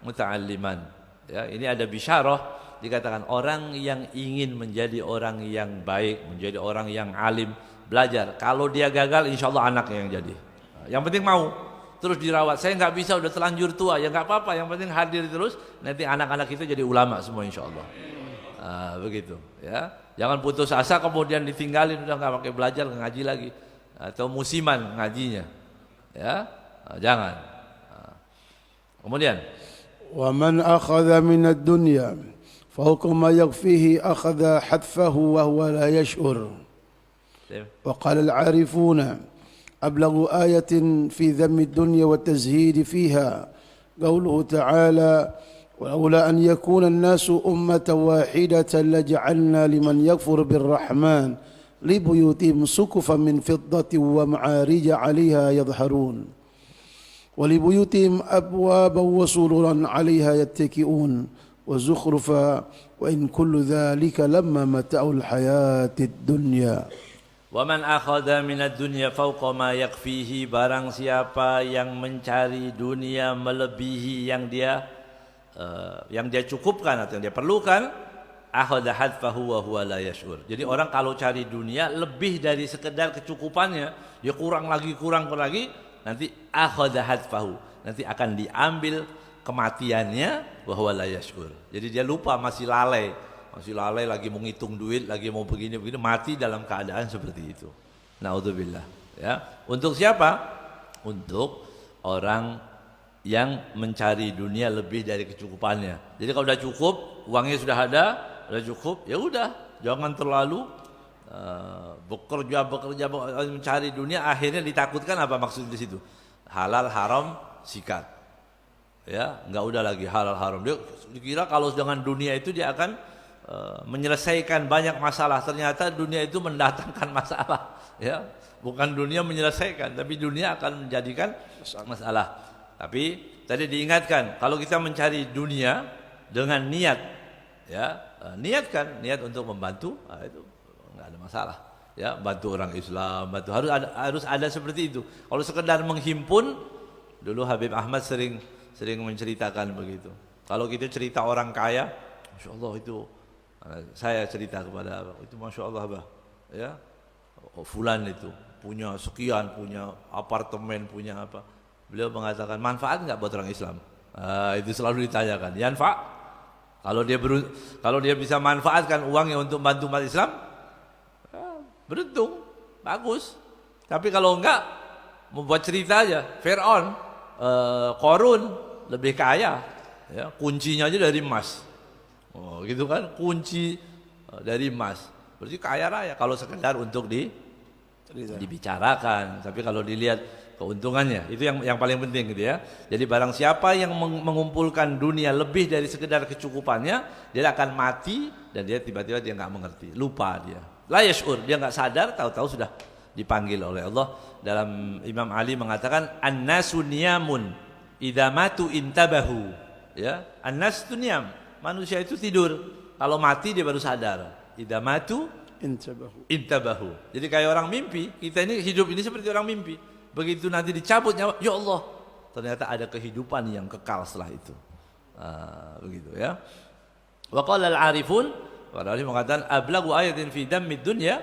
Speaker 1: muta'alliman. Ya, ini ada bisyarah. Dikatakan orang yang ingin menjadi orang yang baik, menjadi orang yang alim, belajar. Kalau dia gagal, insya Allah anaknya yang jadi. Yang penting mau terus dirawat. Saya nggak bisa, udah telanjur tua, ya nggak apa-apa. Yang penting hadir terus. Nanti anak-anak kita jadi ulama semua, insya Allah. Begitu. Ya, jangan putus asa kemudian ditinggalin, udah nggak pakai belajar, nggak ngaji lagi, atau musiman ngajinya. Ya, jangan. Kemudian.
Speaker 2: ومن أخذ من الدنيا فوق ما يكفيه أخذ حتفه وهو لا يشعر. وقال العارفون أبلغ آية في ذم الدنيا والتزهيد فيها قوله تعالى ولولا أن يكون الناس أمة واحدة لجعلنا لمن يكفر بالرحمن لبيوتهم سقفا من فضة ومعارج عليها يظهرون ولبيوتهم أبوابا وسررا عليها يتكئون وزخرفا وإن كل ذلك لما متاع الحياة الدنيا.
Speaker 1: Waman akhadha minad dunya fawqa ma yakfihi, barang siapa yang mencari dunia melebihi yang dia cukupkan atau yang dia perlukan, akhadha hadfahu wa huwa la yash'ur. Jadi orang kalau cari dunia lebih dari sekedar kecukupannya, dia kurang lagi, nanti akhadha hadfahu, nanti akan diambil kematiannya wa huwa la yash'ur. Jadi dia lupa, masih lalai lagi mau ngitung duit, lagi mau begini, mati dalam keadaan seperti itu. Naudzubillah. Ya, untuk siapa? Untuk orang yang mencari dunia lebih dari kecukupannya. Jadi kalau sudah cukup, uangnya sudah ada, sudah cukup, ya udah, jangan terlalu bekerja mencari dunia. Akhirnya ditakutkan apa maksud di situ? Halal haram sikat. Ya, enggak udah lagi halal haram. Dia dikira kalau dengan dunia itu dia akan menyelesaikan banyak masalah. Ternyata dunia itu mendatangkan masalah, ya. Bukan dunia menyelesaikan, tapi dunia akan menjadikan masalah. Tapi tadi diingatkan, kalau kita mencari dunia dengan niat, ya, niat untuk membantu, itu enggak ada masalah. Ya, bantu orang Islam, harus ada seperti itu. Kalau sekedar menghimpun, dulu Habib Ahmad sering menceritakan begitu. Kalau kita cerita orang kaya, Masya Allah itu, saya cerita kepada itu Masya Allah Abah, ya, fulan itu punya sekian, punya apartemen, punya apa. Beliau mengatakan, manfaat enggak buat orang Islam? Itu selalu ditanyakan. Yanfa? Kalau dia bisa manfaatkan uangnya untuk bantu umat Islam, beruntung, bagus. Tapi kalau enggak, membuat cerita aja. Fir'aun, Qarun lebih kaya, ya, kuncinya aja dari emas. Oh, gitu kan, kunci dari emas. Berarti kaya raya kalau sekedar untuk dibicarakan. Tapi kalau dilihat keuntungannya, itu yang paling penting gitu ya. Jadi barang siapa yang mengumpulkan dunia lebih dari sekedar kecukupannya, dia akan mati dan dia tiba-tiba dia enggak mengerti, lupa dia. La yash'ur, dia enggak sadar, tahu-tahu sudah dipanggil oleh Allah. Dalam Imam Ali mengatakan an-nasu niyamun idza matu intabahu. Ya, an-nas itu niyam. Manusia itu tidur, kalau mati dia baru sadar. Idza matu intabahu. Jadi kayak orang mimpi, kita ini hidup ini seperti orang mimpi. Begitu nanti dicabut nyawa, ya Allah, ternyata ada kehidupan yang kekal setelah itu. Begitu ya. Wa qala al-arifun, para ahli mengatakan ablagu ayatin fi dammid dunya,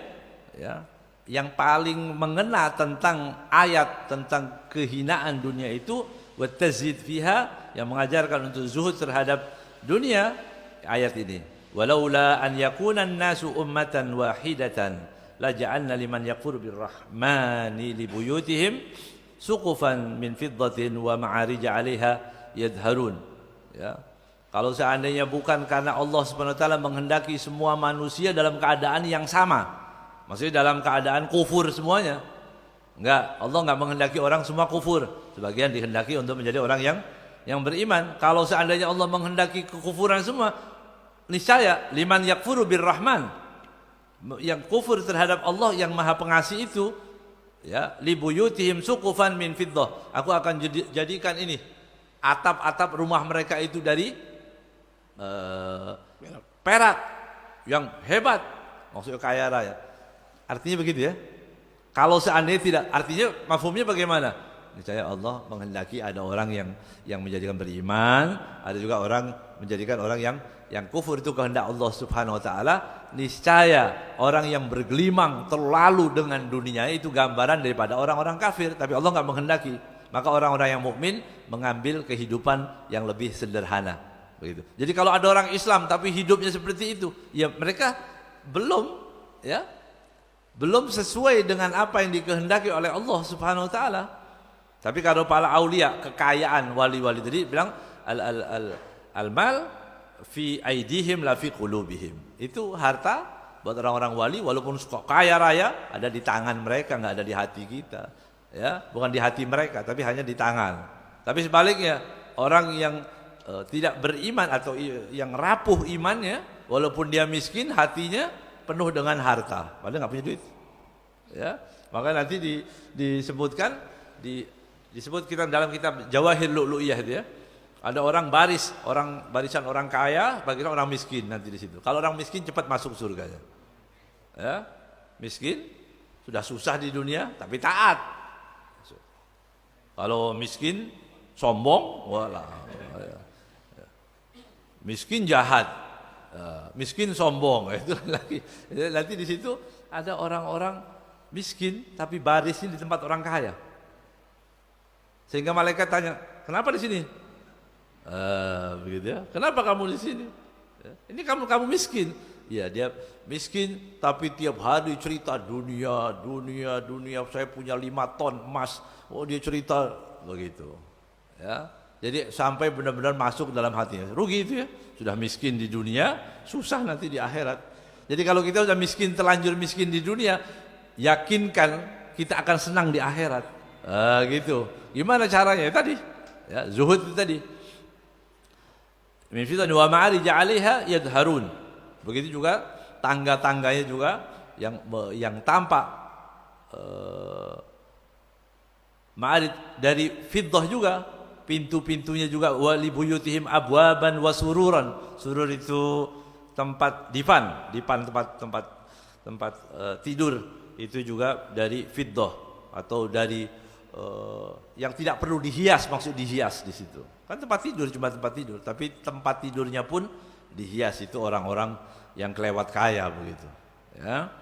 Speaker 1: ya, yang paling mengena tentang ayat tentang kehinaan dunia itu wa tazhid fiha, yang mengajarkan untuk zuhud terhadap dunia, ayat ini. Walaula an yakuna an-nasu ummatan wahidatan la ja'alna liman yakfuru birrahmani li buyutihim suqufan min fiddatin wa ma'arij 'alaiha yadharun. Ya. Kalau seandainya bukan karena Allah Subhanahu wa taala menghendaki semua manusia dalam keadaan yang sama, maksudnya dalam keadaan kufur semuanya. Enggak, Allah enggak menghendaki orang semua kufur. Sebagian dihendaki untuk menjadi orang yang beriman. Kalau seandainya Allah menghendaki kekufuran semua, niscaya liman yakfuru birrahman, yang kufur terhadap Allah yang Maha Pengasih itu, ya, li buyutihim suqufan min fiddah. Aku akan jadikan ini atap-atap rumah mereka itu dari perak yang hebat, maksudnya kaya raya. Artinya begitu ya. Kalau seandainya tidak, artinya mafhumnya bagaimana? Niscaya Allah menghendaki ada orang yang menjadikan beriman, ada juga orang menjadikan orang yang kufur, itu kehendak Allah Subhanahu wa taala. Niscaya orang yang bergelimang terlalu dengan dunia itu gambaran daripada orang-orang kafir, tapi Allah enggak menghendaki. Maka orang-orang yang mukmin mengambil kehidupan yang lebih sederhana, begitu. Jadi kalau ada orang Islam tapi hidupnya seperti itu, ya mereka belum sesuai dengan apa yang dikehendaki oleh Allah Subhanahu wa taala. Tapi kalau para aulia, kekayaan wali-wali tadi bilang al-mal fi aidihim la fi qulubihim. Itu harta buat orang-orang wali, walaupun kaya raya, ada di tangan mereka, enggak ada di hati kita. Ya, bukan di hati mereka, tapi hanya di tangan. Tapi sebaliknya, orang yang tidak beriman atau yang rapuh imannya, walaupun dia miskin, hatinya penuh dengan harta, padahal enggak punya duit. Ya, maka nanti disebutkan disebut kita dalam kitab Jawahir Lu'lu'iyah itu ya. Ada barisan orang kaya, bagian orang miskin nanti di situ. Kalau orang miskin cepat masuk surganya. Ya, miskin sudah susah di dunia tapi taat. Kalau miskin sombong, walah. Miskin jahat, miskin sombong, itu lagi. Nanti di situ ada orang-orang miskin tapi barisnya di tempat orang kaya. Sehingga malaikat tanya, kenapa di sini? Begitu ya. Kenapa kamu di sini? Ini kamu miskin. Ya, dia miskin tapi tiap hari cerita dunia. Saya punya 5 ton emas. Oh, dia cerita begitu. Ya. Jadi sampai benar-benar masuk dalam hatinya. Rugi itu ya. Sudah miskin di dunia, susah nanti di akhirat. Jadi kalau kita sudah miskin, terlanjur miskin di dunia, yakinkan kita akan senang di akhirat. Gitu. Gimana caranya? Tadi, ya, zuhud itu tadi. Min fitan wa ma'arij 'alaiha yadharun. Begitu juga tangga-tangganya juga yang tampak ma'arij dari fiddah juga, pintu-pintunya juga wa li buyutihim abwaban wa sururan. Surur itu tempat divan tempat tidur, itu juga dari fiddah atau dari yang tidak perlu dihias, maksud dihias di situ. Kan tempat tidur cuma tempat tidur, tapi tempat tidurnya pun dihias, itu orang-orang yang kelewat kaya begitu. Ya.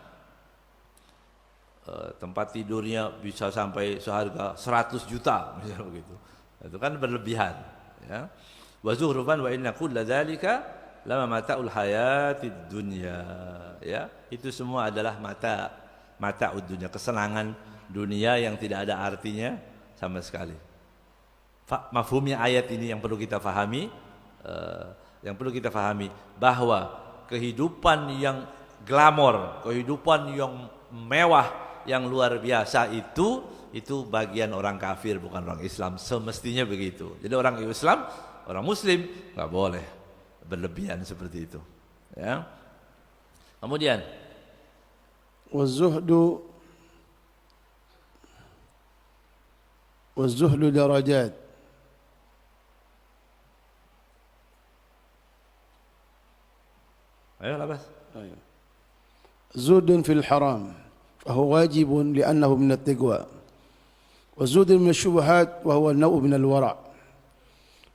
Speaker 1: Tempat tidurnya bisa sampai seharga 100 juta misalnya begitu. Itu kan berlebihan, ya. Wa zuhrufan wa inna kulla dzalika lama mata'ul hayatid dunya. Ya, itu semua adalah mata'ud dunya, kesenangan dunia yang tidak ada artinya sama sekali. Mafhumnya ayat ini yang perlu kita fahami, bahwa kehidupan yang glamor, kehidupan yang mewah, yang luar biasa itu bagian orang kafir, bukan orang Islam. Semestinya begitu. Jadi orang Islam, orang Muslim nggak boleh berlebihan seperti itu. Ya. Kemudian,
Speaker 2: والزهد درجات.
Speaker 1: ayo labas.
Speaker 2: زهد في الحرام فهو واجب لأنه من التقوى، وزهد من الشبهات وهو نوع من الورع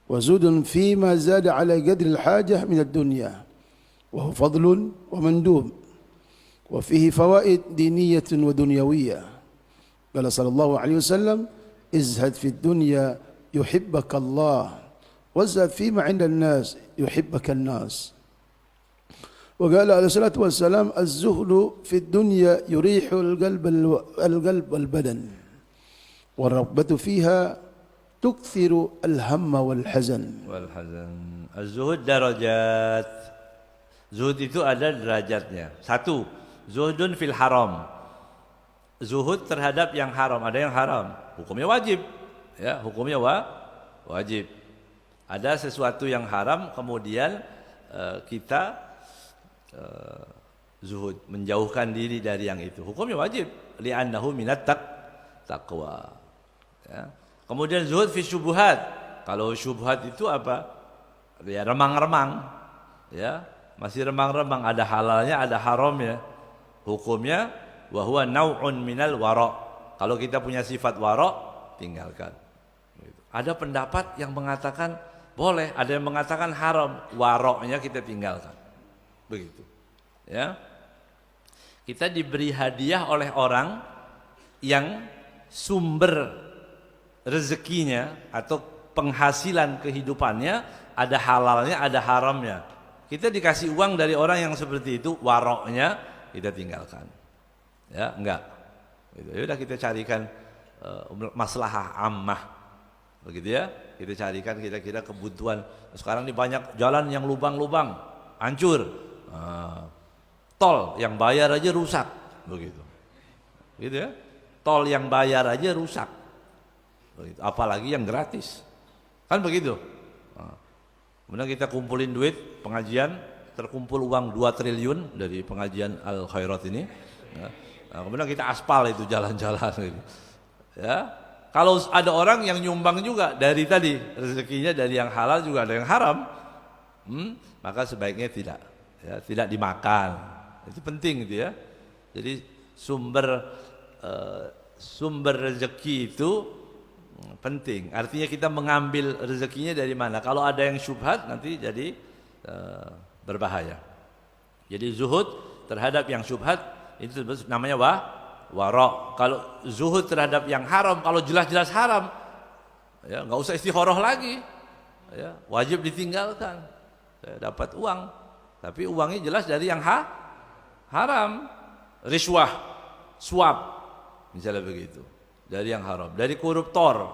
Speaker 2: وزهد فيما زاد على قدر الحاجة من الدنيا وهو فضل ومندوب وفيه فوائد دينية ودنيوية قال صلى الله عليه وسلم ازهد في الدنيا يحبك الله وازهد فيما عند الناس يحبك الناس وقال عليه الصلاة والسلام الزهد في الدنيا يريح القلب والبدن والرغبة فيها تكثر الهم والحزن.
Speaker 1: Az-zuhud darajat. Zuhud itu ada derajatnya. Satu, zuhudun fil haram. Zuhud terhadap yang haram. Ada yang haram, hukumnya wajib. Ya, hukumnya wajib. Ada sesuatu yang haram, kemudian kita zuhud, menjauhkan diri dari yang itu. Hukumnya wajib. Li'annahu minat taqwa. Ya. Kemudian zuhud fi syubhat. Kalau syubhat itu apa? Ya remang-remang. Ya, masih remang-remang, ada halalnya, ada haramnya. Hukumnya wa huwa nau'un minal wara'. Kalau kita punya sifat wara', tinggalkan. Ada pendapat yang mengatakan boleh, ada yang mengatakan haram. Wara'nya kita tinggalkan. Begitu. Ya. Kita diberi hadiah oleh orang yang sumber rezekinya atau penghasilan kehidupannya ada halalnya, ada haramnya. Kita dikasih uang dari orang yang seperti itu, waroknya kita tinggalkan. Ya, enggak. Gitu. Ya udah kita carikan maslahah ammah. Begitu ya. Kita carikan kira-kira kebutuhan. Sekarang ini banyak jalan yang lubang-lubang, hancur. Tol yang bayar aja rusak, begitu. Gitu ya. Tol yang bayar aja rusak. Begitu. Apalagi yang gratis. Kan begitu. Kemudian kita kumpulin duit pengajian, terkumpul uang 2 triliun dari pengajian Al Khairat ini. Kemudian kita aspal itu jalan-jalan gitu. Ya. Kalau ada orang yang nyumbang juga dari tadi, rezekinya dari yang halal juga ada yang haram, maka sebaiknya tidak, ya, tidak dimakan. Itu penting gitu ya. Jadi sumber rezeki itu penting. Artinya kita mengambil rezekinya dari mana. Kalau ada yang syubhat nanti jadi berbahaya. Jadi zuhud terhadap yang syubhat itu namanya wara'. Kalau zuhud terhadap yang haram, kalau jelas-jelas haram, ya nggak usah istikharah lagi, ya, wajib ditinggalkan. Saya dapat uang, tapi uangnya jelas dari yang haram, riswah, suap, misalnya begitu, dari yang haram, dari koruptor,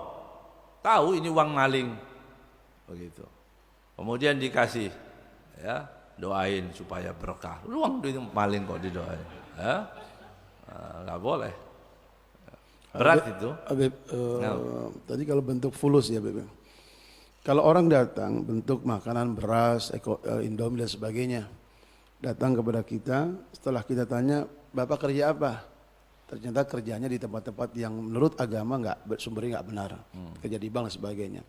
Speaker 1: tahu ini uang maling, begitu, kemudian dikasih, ya, doain supaya berkah, uang duit maling kok didoain, ya. Nggak boleh, berat itu.
Speaker 2: Habib, tadi kalau bentuk fulus ya Habib. Kalau orang datang bentuk makanan beras, Indomie dan sebagainya, datang kepada kita, setelah kita tanya, Bapak kerja apa? Ternyata kerjanya di tempat-tempat yang menurut agama sumbernya nggak benar, kerja di bank dan sebagainya.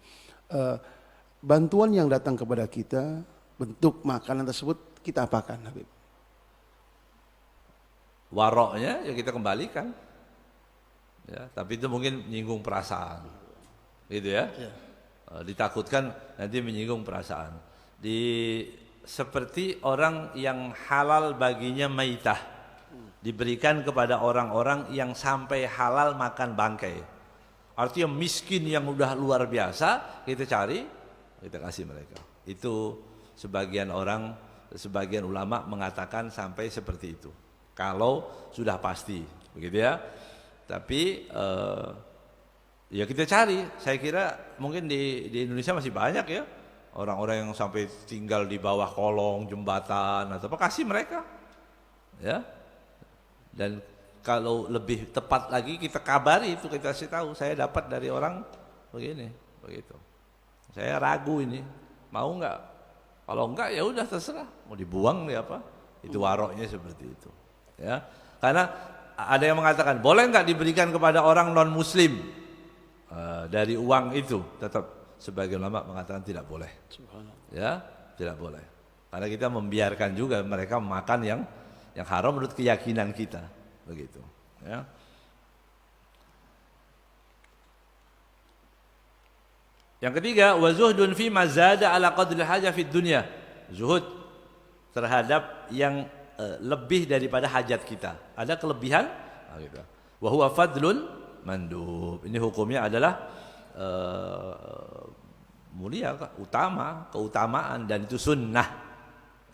Speaker 2: Bantuan yang datang kepada kita, bentuk makanan tersebut kita apakan Habib?
Speaker 1: Waroknya ya kita kembalikan, ya, tapi itu mungkin menyinggung perasaan, gitu ya. Ditakutkan nanti menyinggung perasaan. Seperti orang yang halal baginya maitah, diberikan kepada orang-orang yang sampai halal makan bangkai. Artinya miskin yang udah luar biasa, kita cari, kita kasih mereka. Itu sebagian ulama mengatakan sampai seperti itu. Kalau sudah pasti, begitu ya. Tapi ya kita cari. Saya kira mungkin di Indonesia masih banyak ya orang-orang yang sampai tinggal di bawah kolong jembatan atau apa, kasih mereka, ya. Dan kalau lebih tepat lagi kita kabari itu, kita kasih tahu saya dapat dari orang begini, begitu. Saya ragu ini, mau nggak? Kalau enggak ya udah terserah, mau dibuang dia apa? Itu waroknya seperti itu. Ya, karena ada yang mengatakan boleh nggak diberikan kepada orang non muslim dari uang itu, tetap sebagian ulama mengatakan tidak boleh. Ya, tidak boleh, karena kita membiarkan juga mereka makan yang haram menurut keyakinan kita, begitu. Ya. Yang ketiga, wa zuhdun fi ma zada ala qadril hajah fid dunya. Zuhud terhadap yang lebih daripada hajat kita. Ada kelebihan, wa huwa fadlun mandub. Ini hukumnya adalah mulia, utama, keutamaan, dan itu sunnah.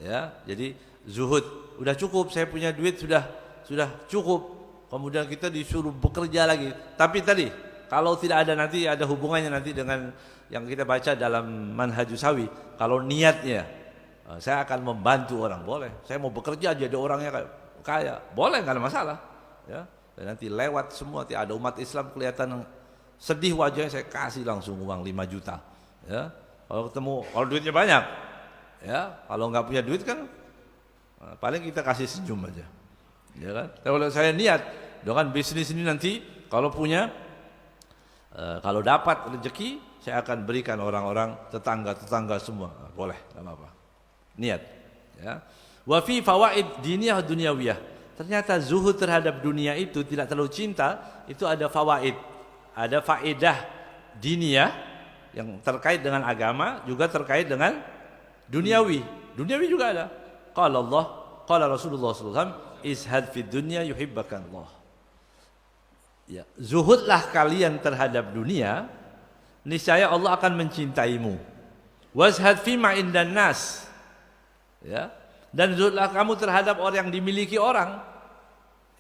Speaker 1: Ya, jadi zuhud, udah cukup, saya punya duit sudah cukup. Kemudian kita disuruh bekerja lagi. Tapi tadi kalau tidak ada, nanti ada hubungannya nanti dengan yang kita baca dalam Manhajus Sawi. Kalau niatnya saya akan membantu orang, boleh. Saya mau bekerja jadi orangnya kaya, boleh, nggak ada masalah. Ya, dan nanti lewat semua, ada umat Islam kelihatan sedih wajahnya, saya kasih langsung uang 5 juta. Ya, kalau duitnya banyak, ya, kalau nggak punya duit kan paling kita kasih senyum aja. Ya kan? Kalau saya niat dengan bisnis ini nanti kalau punya, kalau dapat rezeki, saya akan berikan orang-orang tetangga semua. Boleh, enggak apa-apa. Niat, ya. Wa fi fawaid diniyah dunyawiyah. Ternyata zuhud terhadap dunia itu, tidak terlalu cinta, itu ada fawaid. Ada faedah diniyah yang terkait dengan agama, juga terkait dengan duniawi. Duniawi juga ada. Qala Allah, qala Rasulullah sallallahu alaihi wasallam, izhad fid dunya yuhibbakan Allah. Ya, zuhudlah kalian terhadap dunia, niscaya Allah akan mencintaimu. Wazhad fima indan nas. Ya, dan zuhudlah kamu terhadap orang yang dimiliki orang.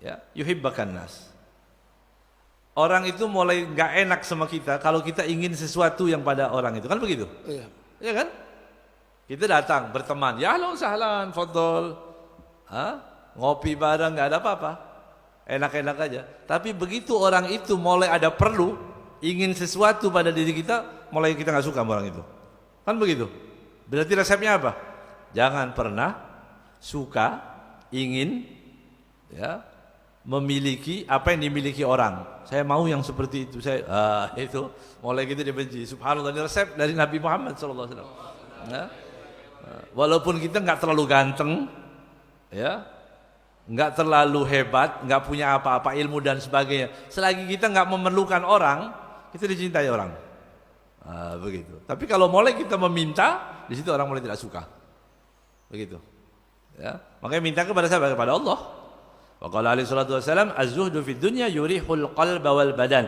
Speaker 1: Ya, yuhibbakan nas. Orang itu mulai enggak enak sama kita kalau kita ingin sesuatu yang pada orang itu, kan begitu? Iya. Iya kan? Kita datang berteman, ya halo sahlan, fadhol. Ngopi bareng, nggak ada apa-apa, enak-enak aja. Tapi begitu orang itu mulai ada perlu, ingin sesuatu pada diri kita, mulai kita nggak suka sama orang itu, kan begitu. Berarti resepnya apa? Jangan pernah suka, ingin, ya, memiliki apa yang dimiliki orang. Saya mau yang seperti itu. Itu mulai kita dibenci. Subhanallah, ini resep dari Nabi Muhammad SAW. Ya. Walaupun kita nggak terlalu ganteng, ya, nggak terlalu hebat, nggak punya apa-apa ilmu dan sebagainya, selagi kita nggak memerlukan orang, kita dicintai orang. Begitu. Tapi kalau mulai kita meminta, di situ orang mulai tidak suka. Begitu. Ya, makanya minta kepada siapa? Kepada Allah. Wa qala alaihi salatu wasallam, az-zuhdu fid dunya yurihul qalba wal badan.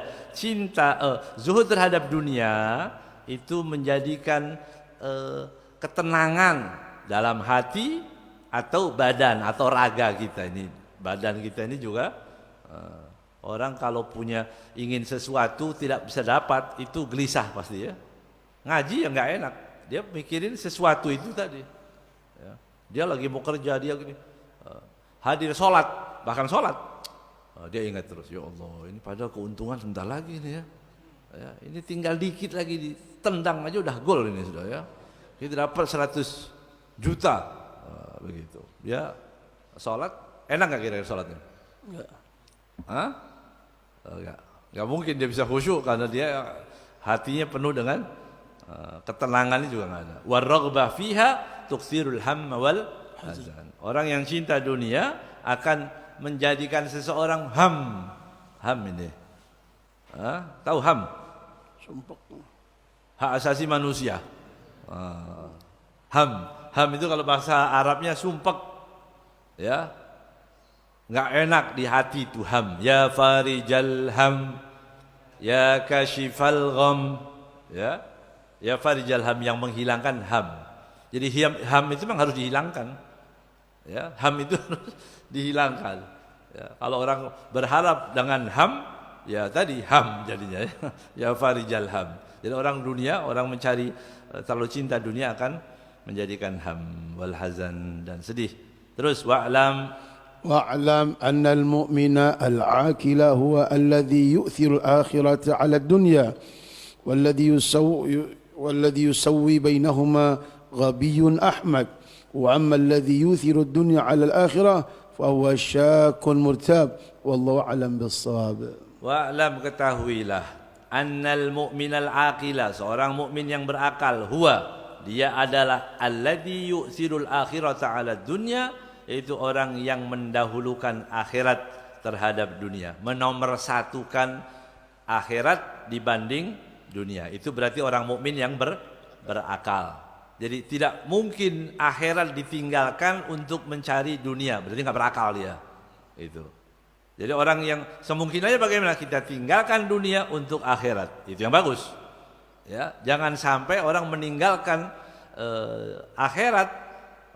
Speaker 1: Zuhud terhadap dunia itu menjadikan ketenangan dalam hati atau badan atau raga kita ini. Badan kita ini juga orang kalau punya ingin sesuatu tidak bisa dapat, itu gelisah pasti ya. Ngaji ya nggak enak, dia mikirin sesuatu itu tadi ya. Dia lagi mau kerja, dia gini, hadir sholat, bahkan sholat, dia ingat terus, ya Allah, ini padahal keuntungan sebentar lagi nih ya. Ya, ini tinggal dikit lagi, ditendang aja udah gol ini sudah ya. Kita dapat 100 juta, begitu. Ya, sholat, enak nggak kira-kira sholatnya? Enggak. Enggak mungkin dia bisa khusyuk karena dia hatinya penuh dengan ketenangan, juga nggak ada. Warraghbah fiha tuksirul hamma wal hazan. Orang yang cinta dunia akan menjadikan seseorang ham ini. Tahu ham? Sumpek. Hak asasi manusia. Ham itu kalau bahasa Arabnya sumpek, ya, nggak enak di hati itu ham. Ya farijal ham, ya kashifal gham, ya farijal ham, yang menghilangkan ham. Jadi ham itu memang harus dihilangkan, ya, ham itu harus dihilangkan. Ya, kalau orang berharap dengan ham, ya tadi ham jadinya, ya farijal ham. Jadi orang dunia, orang mencari terlalu cinta dunia akan menjadikan ham wal hazan dan sedih. Terus wa'lam anna al-mu'mina al-'akila huwa alladhi yu'thiru al-akhirata 'ala ad-dunya walladhi yusawwi bainahuma ghabiyyun ahmad wa amma alladhi yuthiru ad-dunya 'ala al-akhirah fa huwa syakun murtab wallahu a'lam bis-shawab. Wa'lam, ketahuilah, annal mu'minal 'aqila, seorang mukmin yang berakal, huwa, dia adalah alladzi yu'thirul akhirata 'ala dunya, yaitu orang yang mendahulukan akhirat terhadap dunia, menomorsatukan akhirat dibanding dunia. Itu berarti orang mukmin yang berakal. Jadi tidak mungkin akhirat ditinggalkan untuk mencari dunia. Berarti nggak berakal dia. Itu. Jadi orang yang semungkinannya bagaimana kita tinggalkan dunia untuk akhirat. Itu yang bagus. Ya, jangan sampai orang meninggalkan akhirat.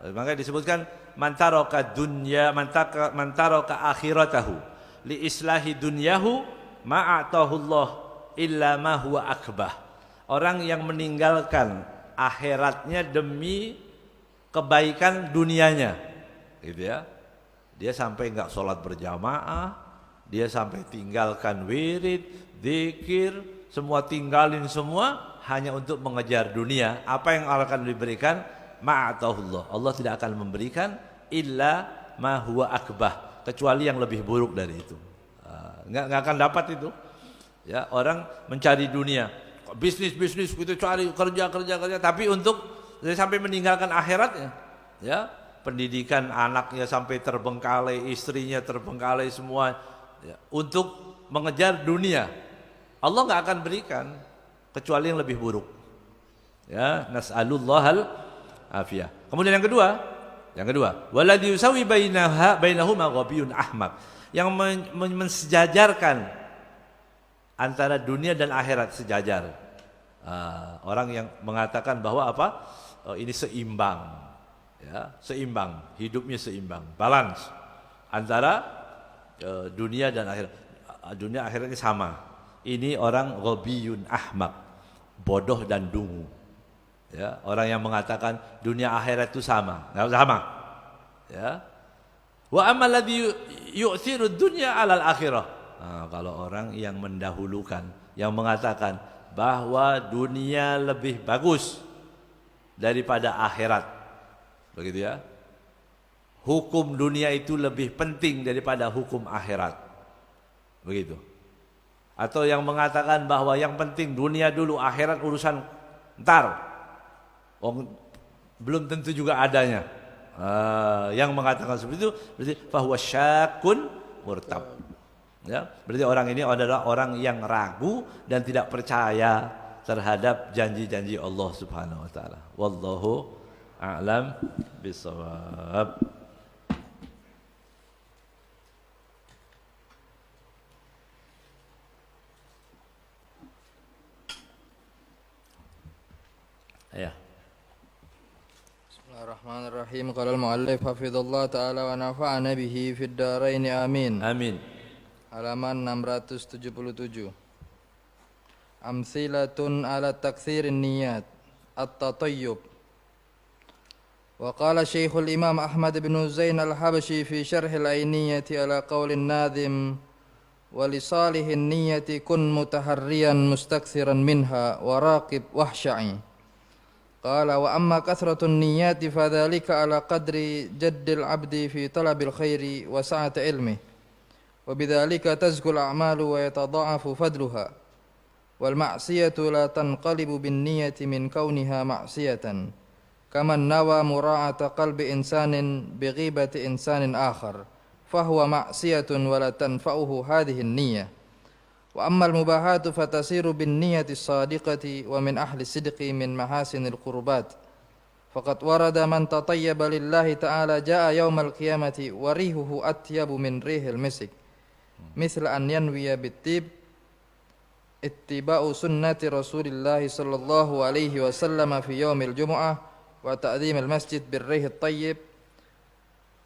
Speaker 1: Makanya disebutkan mantaraka dunya mantaraka akhiratahu li islahi dunyahu ma'atahullah illa ma huwa akbah. Orang yang meninggalkan akhiratnya demi kebaikan dunianya, gitu ya. Dia sampai enggak sholat berjamaah, dia sampai tinggalkan wirid, zikir, semua tinggalin semua hanya untuk mengejar dunia. Apa yang akan diberikan? Ma'atahullah. Allah tidak akan memberikan illa ma huwa akbah, kecuali yang lebih buruk dari itu. Enggak akan dapat itu. Ya, orang mencari dunia. Bisnis kita cari kerja, tapi untuk sampai meninggalkan akhiratnya, ya, pendidikan anaknya sampai terbengkalai, istrinya terbengkalai semua, ya, untuk mengejar dunia. Allah nggak akan berikan kecuali yang lebih buruk. Ya, nas'alullahal afiyah. Kemudian yang kedua, waladhi yusawi bainahuma ghabiyun ahmaq, yang mensejajarkan antara dunia dan akhirat sejajar. Orang yang mengatakan bahwa ini seimbang, ya, seimbang, hidupnya seimbang, balance antara dunia dan akhirat. Dunia akhiratnya sama. Ini orang ghabiyun ahmaq, bodoh dan dungu. Ya, orang yang mengatakan dunia akhirat itu sama, nggak sama. Ya. Wa ammal ladzi yu'thiru dunya 'alal akhirah. Kalau orang yang mendahulukan, yang mengatakan bahwa dunia lebih bagus daripada akhirat, begitu ya. Hukum dunia itu lebih penting daripada hukum akhirat, begitu. Atau yang mengatakan bahwa yang penting dunia dulu, akhirat urusan ntar. Belum tentu juga adanya. Yang mengatakan seperti itu berarti fahuwa syakun murtab. Ya, berarti orang ini adalah orang yang ragu dan tidak percaya terhadap janji-janji Allah Subhanahu wa taala. Wallahu a'lam bishawab. Ya.
Speaker 3: Bismillahirrahmanirrahim. Qala al-muallif hafizallahu taala wa nafa'ana bihi fid dharain amin.
Speaker 1: Amin.
Speaker 3: Halaman 677. Amsilatun ala taksirin niyat at-tatayyub. Wa qala Syekhul Imam Ahmad bin Zain al-Habashi fi syarh al-Ainiyati ala qaulin nadhim wa li salihin niyati kun mutaharriyan mustaksiran minha wa raqib wahsya'i. Qala wa amma kathratun niyati fadhalika ala qadri jaddil abdi fi talabil khairi wa sa'ati ilmihi. وبذلك تزكو الأعمال ويتضاعف فضلها والمعصية لا تنقلب بالنية من كونها معصية كمن نوى مراعاة قلب إنسان بغيبة إنسان آخر فهو معصية ولا تنفعه هذه النية وأما المباحات فتسير بالنية الصادقة ومن أهل الصدق من محاسن القربات فقد ورد من تطيب لله تعالى جاء يوم القيامة وريحه أطيب من ريح المسك مثل أن ينوي بالطيب اتباع سنة رسول الله صلى الله عليه وسلم في يوم الجمعة وتعظيم المسجد بالريح الطيب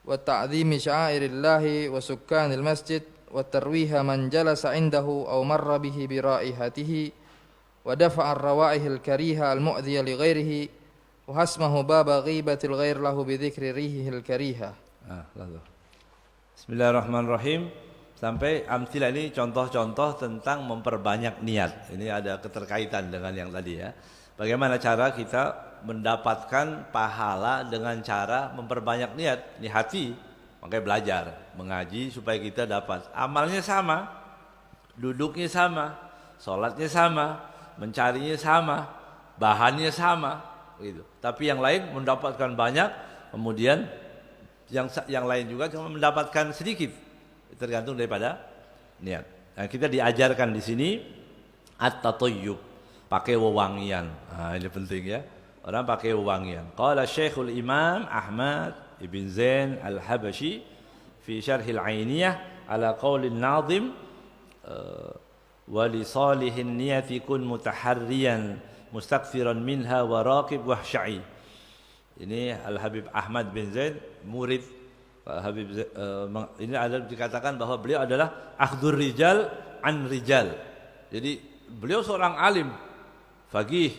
Speaker 3: وتعظيم شعائر الله وسكان المسجد وترويها من جلس عنده أو مر به برائحته ودفع الروائح الكريهة المؤذية لغيره وحسمه باب غيبة الغير له بذكر ريحه الكريهة.
Speaker 1: Bismillahirrahmanirrahim. Sampai amsilah ini contoh-contoh tentang memperbanyak niat. Ini ada keterkaitan dengan yang tadi ya. Bagaimana cara kita mendapatkan pahala dengan cara memperbanyak niat. Ini hati, makanya belajar, mengaji supaya kita dapat. Amalnya sama, duduknya sama, sholatnya sama, mencarinya sama, bahannya sama, gitu. Tapi yang lain mendapatkan banyak, kemudian yang lain juga cuma mendapatkan sedikit. Tergantung daripada niat. Nah, kita diajarkan di sini at-tatayyub, pakai wewangian. Ini penting ya. Orang pakai wewangian. Qala Syekhul Imam Ahmad ibn Zain Al-Habashi fi Syarhil Ainiyah ala qaulin nazim wa li salihin niyati kun mutaharriyan mustaghfiran minha wa raqib wahsya'i. Ini Al-Habib Ahmad bin Zain, murid Habib ini ada dikatakan bahwa beliau adalah akhdur rijal an rijal. Jadi beliau seorang alim, faqih,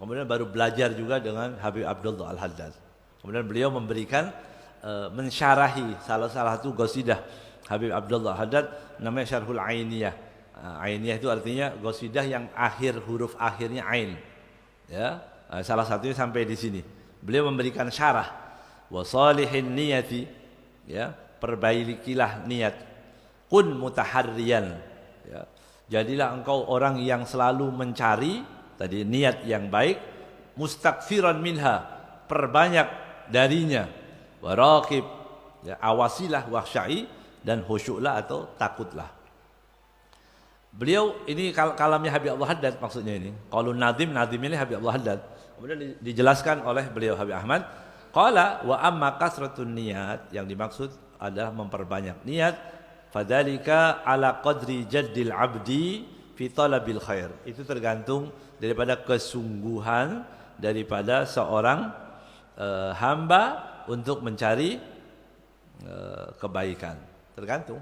Speaker 1: kemudian baru belajar juga dengan Habib Abdullah Al-Haddad. Kemudian beliau memberikan mensyarahi salah satu qasidah Habib Abdullah Al-Haddad namanya Syarhul Ainiyah. Ainiyah itu artinya qasidah yang akhir huruf akhirnya ain. Ya, salah satunya sampai di sini. Beliau memberikan syarah wa salihin niyati, ya, perbaikilah niat, kun mutaharriyan, ya, jadilah engkau orang yang selalu mencari tadi niat yang baik, mustaghfiran minha, perbanyak darinya, waraqib, ya, awasilah, wahsya'i, dan khusyuklah atau takutlah. Beliau ini kalamnya Habib Abdul Haddad maksudnya ini. Qaulun nazim ini Habib Abdul Haddad. Kemudian dijelaskan oleh beliau Habib Ahmad. Qala wa amma kasratun niyat, yang dimaksud adalah memperbanyak niat, fadzalika ala qadri jaddil abdi fi talabil khair. Itu tergantung daripada kesungguhan daripada seorang hamba untuk mencari kebaikan. Tergantung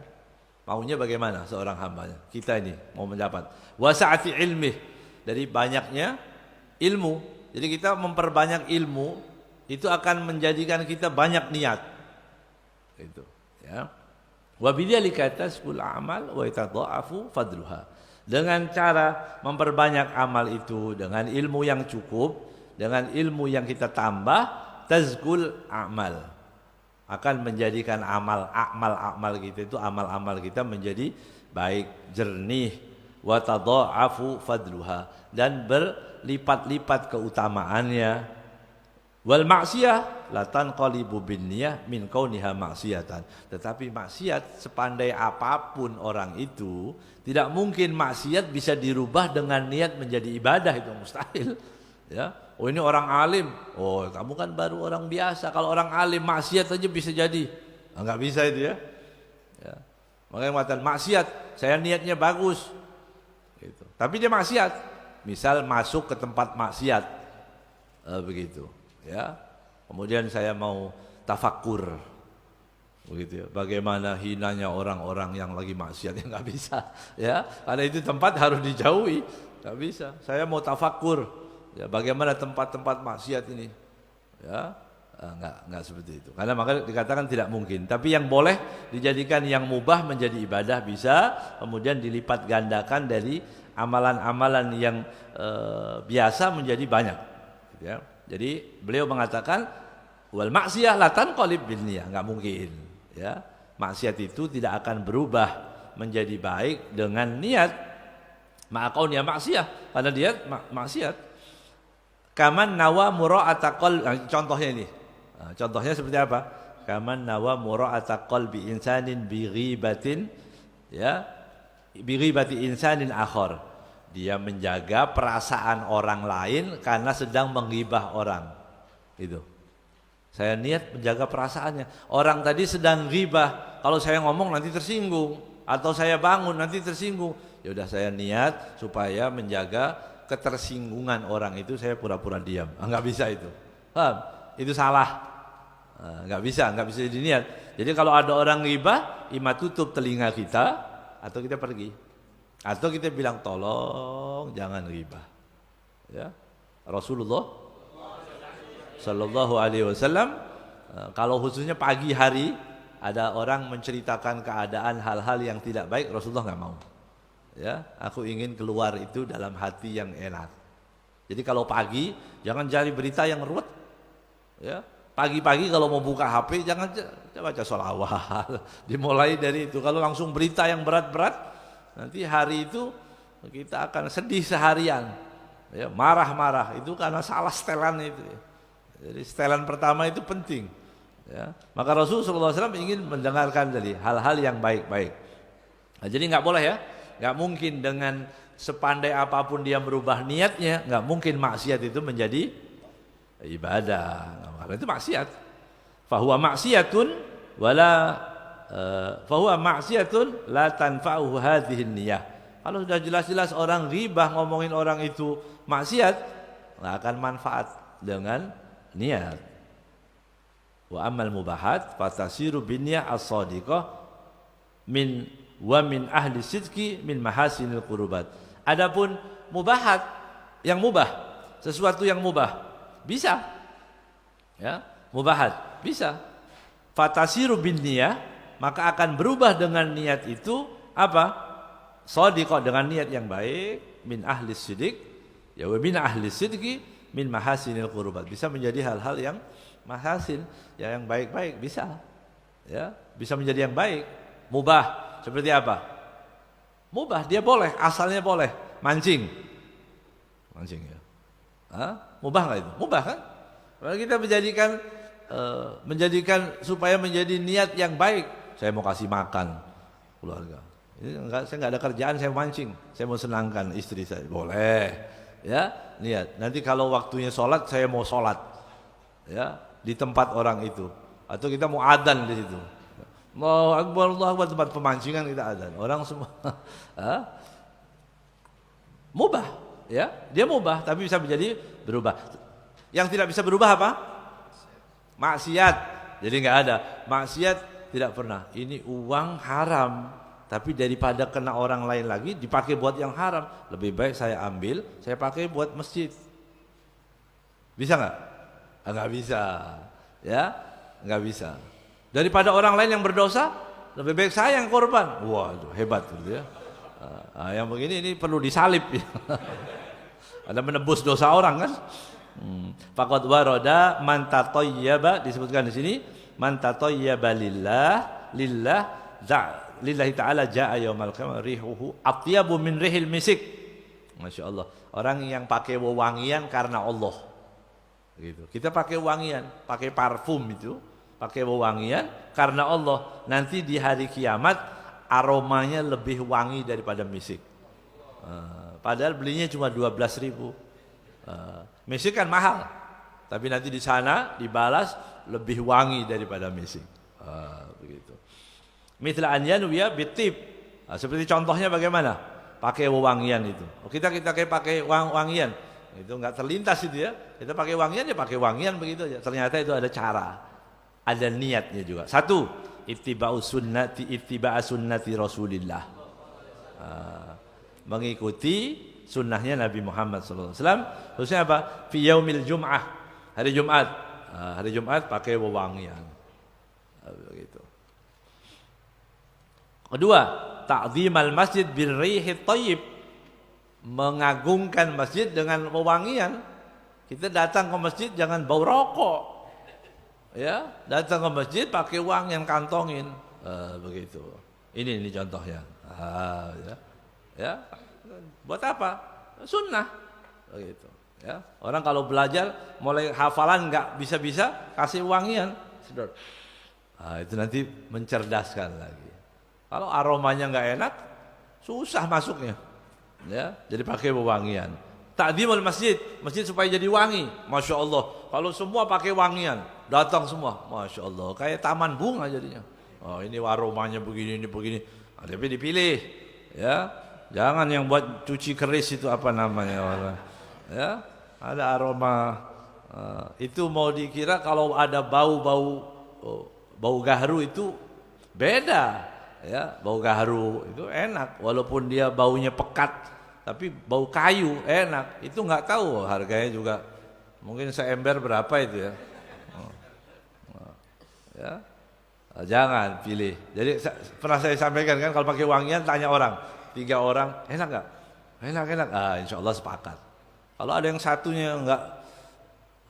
Speaker 1: maunya bagaimana seorang hambanya. Kita ini mau mendapat wasa'ati ilmih, dari banyaknya ilmu. Jadi kita memperbanyak ilmu itu akan menjadikan kita banyak niat. Itu, ya. Wa bidzalika tasbul amal wa yatadha'afu fadluha. Dengan cara memperbanyak amal itu dengan ilmu yang cukup, dengan ilmu yang kita tambah, tazkul amal, akan menjadikan amal kita itu amal-amal kita menjadi baik, jernih, wa tadha'afu fadluha, dan berlipat-lipat keutamaannya. Wal maksiyah la tanqalibu bin niyah min kauniha maksiyatan. Tetapi maksiat sepandai apapun orang itu, tidak mungkin maksiat bisa dirubah dengan niat menjadi ibadah, itu mustahil. Ya. Oh ini orang alim, oh kamu kan baru orang biasa. Kalau orang alim maksiat saja bisa jadi, enggak bisa itu ya. Ya. Makanya mengatakan maksiat, saya niatnya bagus, gitu. Tapi dia maksiat, misal masuk ke tempat maksiat, begitu, ya. Kemudian saya mau tafakkur, begitu ya. Bagaimana hinanya orang-orang yang lagi maksiat, ya nggak bisa, ya. Karena itu tempat harus dijauhi, nggak bisa. Saya mau tafakkur. Ya, bagaimana tempat-tempat maksiat ini, ya, enggak seperti itu. Karena maka dikatakan tidak mungkin. Tapi yang boleh dijadikan yang mubah menjadi ibadah bisa, kemudian dilipat gandakan dari amalan-amalan yang biasa menjadi banyak. Ya. Jadi beliau mengatakan wal maksiyah la tanqalib bin niyah, enggak mungkin. Ya, maksiat itu tidak akan berubah menjadi baik dengan niat. Ma'akaunnya maksiyah, karena dia maksiat. Kaman nawa mura'ata qalbi, contohnya ini. Contohnya seperti apa? Kaman nawa mura'ata qalbi insanin bi ghibatin, ya, bi ghibati insanin akhar. Dia menjaga perasaan orang lain karena sedang menggibah orang. Itu. Saya niat menjaga perasaannya. Orang tadi sedang ghibah, kalau saya ngomong nanti tersinggung, atau saya bangun nanti tersinggung. Ya udah saya niat supaya menjaga ketersinggungan orang itu, saya pura-pura diam. Enggak bisa itu. Paham? Itu salah. Enggak bisa jadi niat. Jadi kalau ada orang ghibah, ima tutup telinga kita atau kita pergi. Atau kita bilang tolong jangan ghibah. Ya. Rasulullah sallallahu alaihi wasallam kalau khususnya pagi hari ada orang menceritakan keadaan hal-hal yang tidak baik, Rasulullah enggak mau. Ya, aku ingin keluar itu dalam hati yang enak. Jadi kalau pagi jangan cari berita yang ruwet. Ya, pagi-pagi kalau mau buka HP jangan baca sholawat. Dimulai dari itu. Kalau langsung berita yang berat-berat, nanti hari itu kita akan sedih seharian. Ya, marah-marah itu karena salah setelan itu. Jadi setelan pertama itu penting. Ya, maka Rasulullah SAW ingin mendengarkan dari hal-hal yang baik-baik. Nah, jadi nggak boleh ya. Gak mungkin dengan sepandai apapun dia merubah niatnya, nggak mungkin maksiat itu menjadi ibadah. Karena itu maksiat. Fahuwa maksiatun wala fahuwa maksiatun la tanfa'uhu hadhihi niyah. Kalau sudah jelas-jelas orang ribah ngomongin orang itu maksiat, nggak akan manfaat dengan niat. Wa amal mubahat fatasiru binniyah as-shadiqah min ahli sidqi min mahasinil qurubat. Adapun mubahat, yang mubah, sesuatu yang mubah bisa, ya, mubahat bisa. Fatasiru binniyah, maka akan berubah dengan niat itu apa? Shadiqah, dengan niat yang baik, min ahli sidq, ya wa min ahli sidqi min mahasinil qurubat. Bisa menjadi hal-hal yang mahasin, ya, yang baik-baik bisa. Ya, bisa menjadi yang baik. Mubah seperti apa? Mubah, dia boleh, asalnya boleh mancing. Mancing, ya. Mubah enggak itu? Mubah kan? Kalau kita menjadikan supaya menjadi niat yang baik. Saya mau kasih makan keluarga. Saya enggak ada kerjaan, saya mancing. Saya mau senangkan istri saya. Boleh. Ya, niat. Nanti kalau waktunya sholat, saya mau sholat. Ya, di tempat orang itu. Atau kita mau adzan di situ. Mau Akbar, Allah Akbar, tempat pemancingan kita adzan. Orang semua mubah, ya. Dia mubah tapi bisa menjadi berubah. Yang tidak bisa berubah apa? Maksiat. Jadi enggak ada. Maksiat tidak pernah. Ini uang haram, tapi daripada kena orang lain lagi dipakai buat yang haram, lebih baik saya ambil, saya pakai buat masjid. Bisa enggak? Enggak bisa. Ya, enggak bisa. Daripada orang lain yang berdosa, lebih baik saya yang korban. Waduh, hebat gitu ya. Yang begini ini perlu disalib. Ada menebus dosa orang kan? Faqad warada man tatayyaba, disebutkan di sini, man tatayyaba lillahi ta'ala ja'a yaumal qiyamah rihuhu atyabu min rihil misik. Masya Allah. Orang yang pakai wewangian karena Allah. Gitu. Kita pakai wangian, pakai parfum itu, pakai wewangian karena Allah. Nanti di hari kiamat aromanya lebih wangi daripada misik. Padahal belinya cuma 12.000. Misik kan mahal, tapi nanti di sana dibalas lebih wangi daripada misik. Begitu. Mithla an yanwiya bitib. Seperti contohnya bagaimana? Pakai wewangian itu. Kita pakai wangian. Itu enggak terlintas itu ya. Kita pakai wangian ya pakai wangian begitu aja. Ternyata itu ada cara. Ada niatnya juga. Satu, ittiba'us sunnati Rasulillah. Mengikuti sunnahnya Nabi Muhammad SAW. Khususnya apa? Fi yaumil Jum'ah, hari Jumat. Hari Jumat pakai wewangian. Begitu. Kedua, ta'zimal masjid bil rihit thayyib. Mengagungkan masjid dengan wewangian. Kita datang ke masjid jangan bau rokok. Ya, datang ke masjid pakai wangian kantongin. Begitu. Ini contohnya. Ya. Buat apa? Sunnah. Begitu. Ya. Orang kalau belajar mulai hafalan enggak bisa-bisa kasih wangian. Sedot. Itu nanti mencerdaskan lagi. Kalau aromanya enggak enak, susah masuknya. Ya, jadi pakai wewangian. Ta'dzimul masjid, masjid supaya jadi wangi. Masya Allah. Kalau semua pakai wangian, datang semua. Masya Allah. Kayak taman bunga jadinya. Oh, ini aromanya begini, ini begini. Tapi dipilih. Ya, jangan yang buat cuci keris itu apa namanya orang. Ya, ada aroma. Itu mau dikira kalau ada bau gaharu itu beda. Ya, bau gaharu itu enak walaupun dia baunya pekat, tapi bau kayu enak. Itu enggak tahu harganya juga mungkin seember berapa itu ya. Ya. Jangan pilih. Jadi pernah saya sampaikan kan kalau pakai wangian tanya orang, 3 orang, enak enggak? Enak. Insyaallah sepakat. Kalau ada yang satunya enggak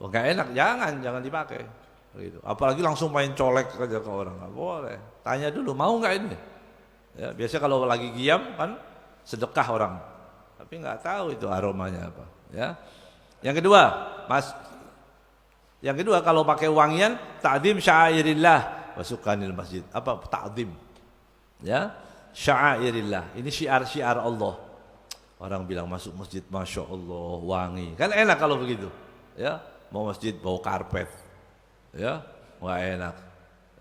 Speaker 1: enak, jangan dipakai. Gitu. Apalagi langsung main colek aja ke orang, nggak boleh. Tanya dulu mau nggak ini. Ya, biasa kalau lagi giam kan sedekah orang, tapi nggak tahu itu aromanya apa. Ya. Yang kedua kalau pakai wangian ta'zim sya'airillah wa sukanil masjid. Apa ta'zim? Ya, sya'airillah. Ini syiar Allah. Orang bilang masuk masjid, masya Allah wangi. Kan enak kalau begitu. Ya, mau masjid bau karpet, ya nggak enak.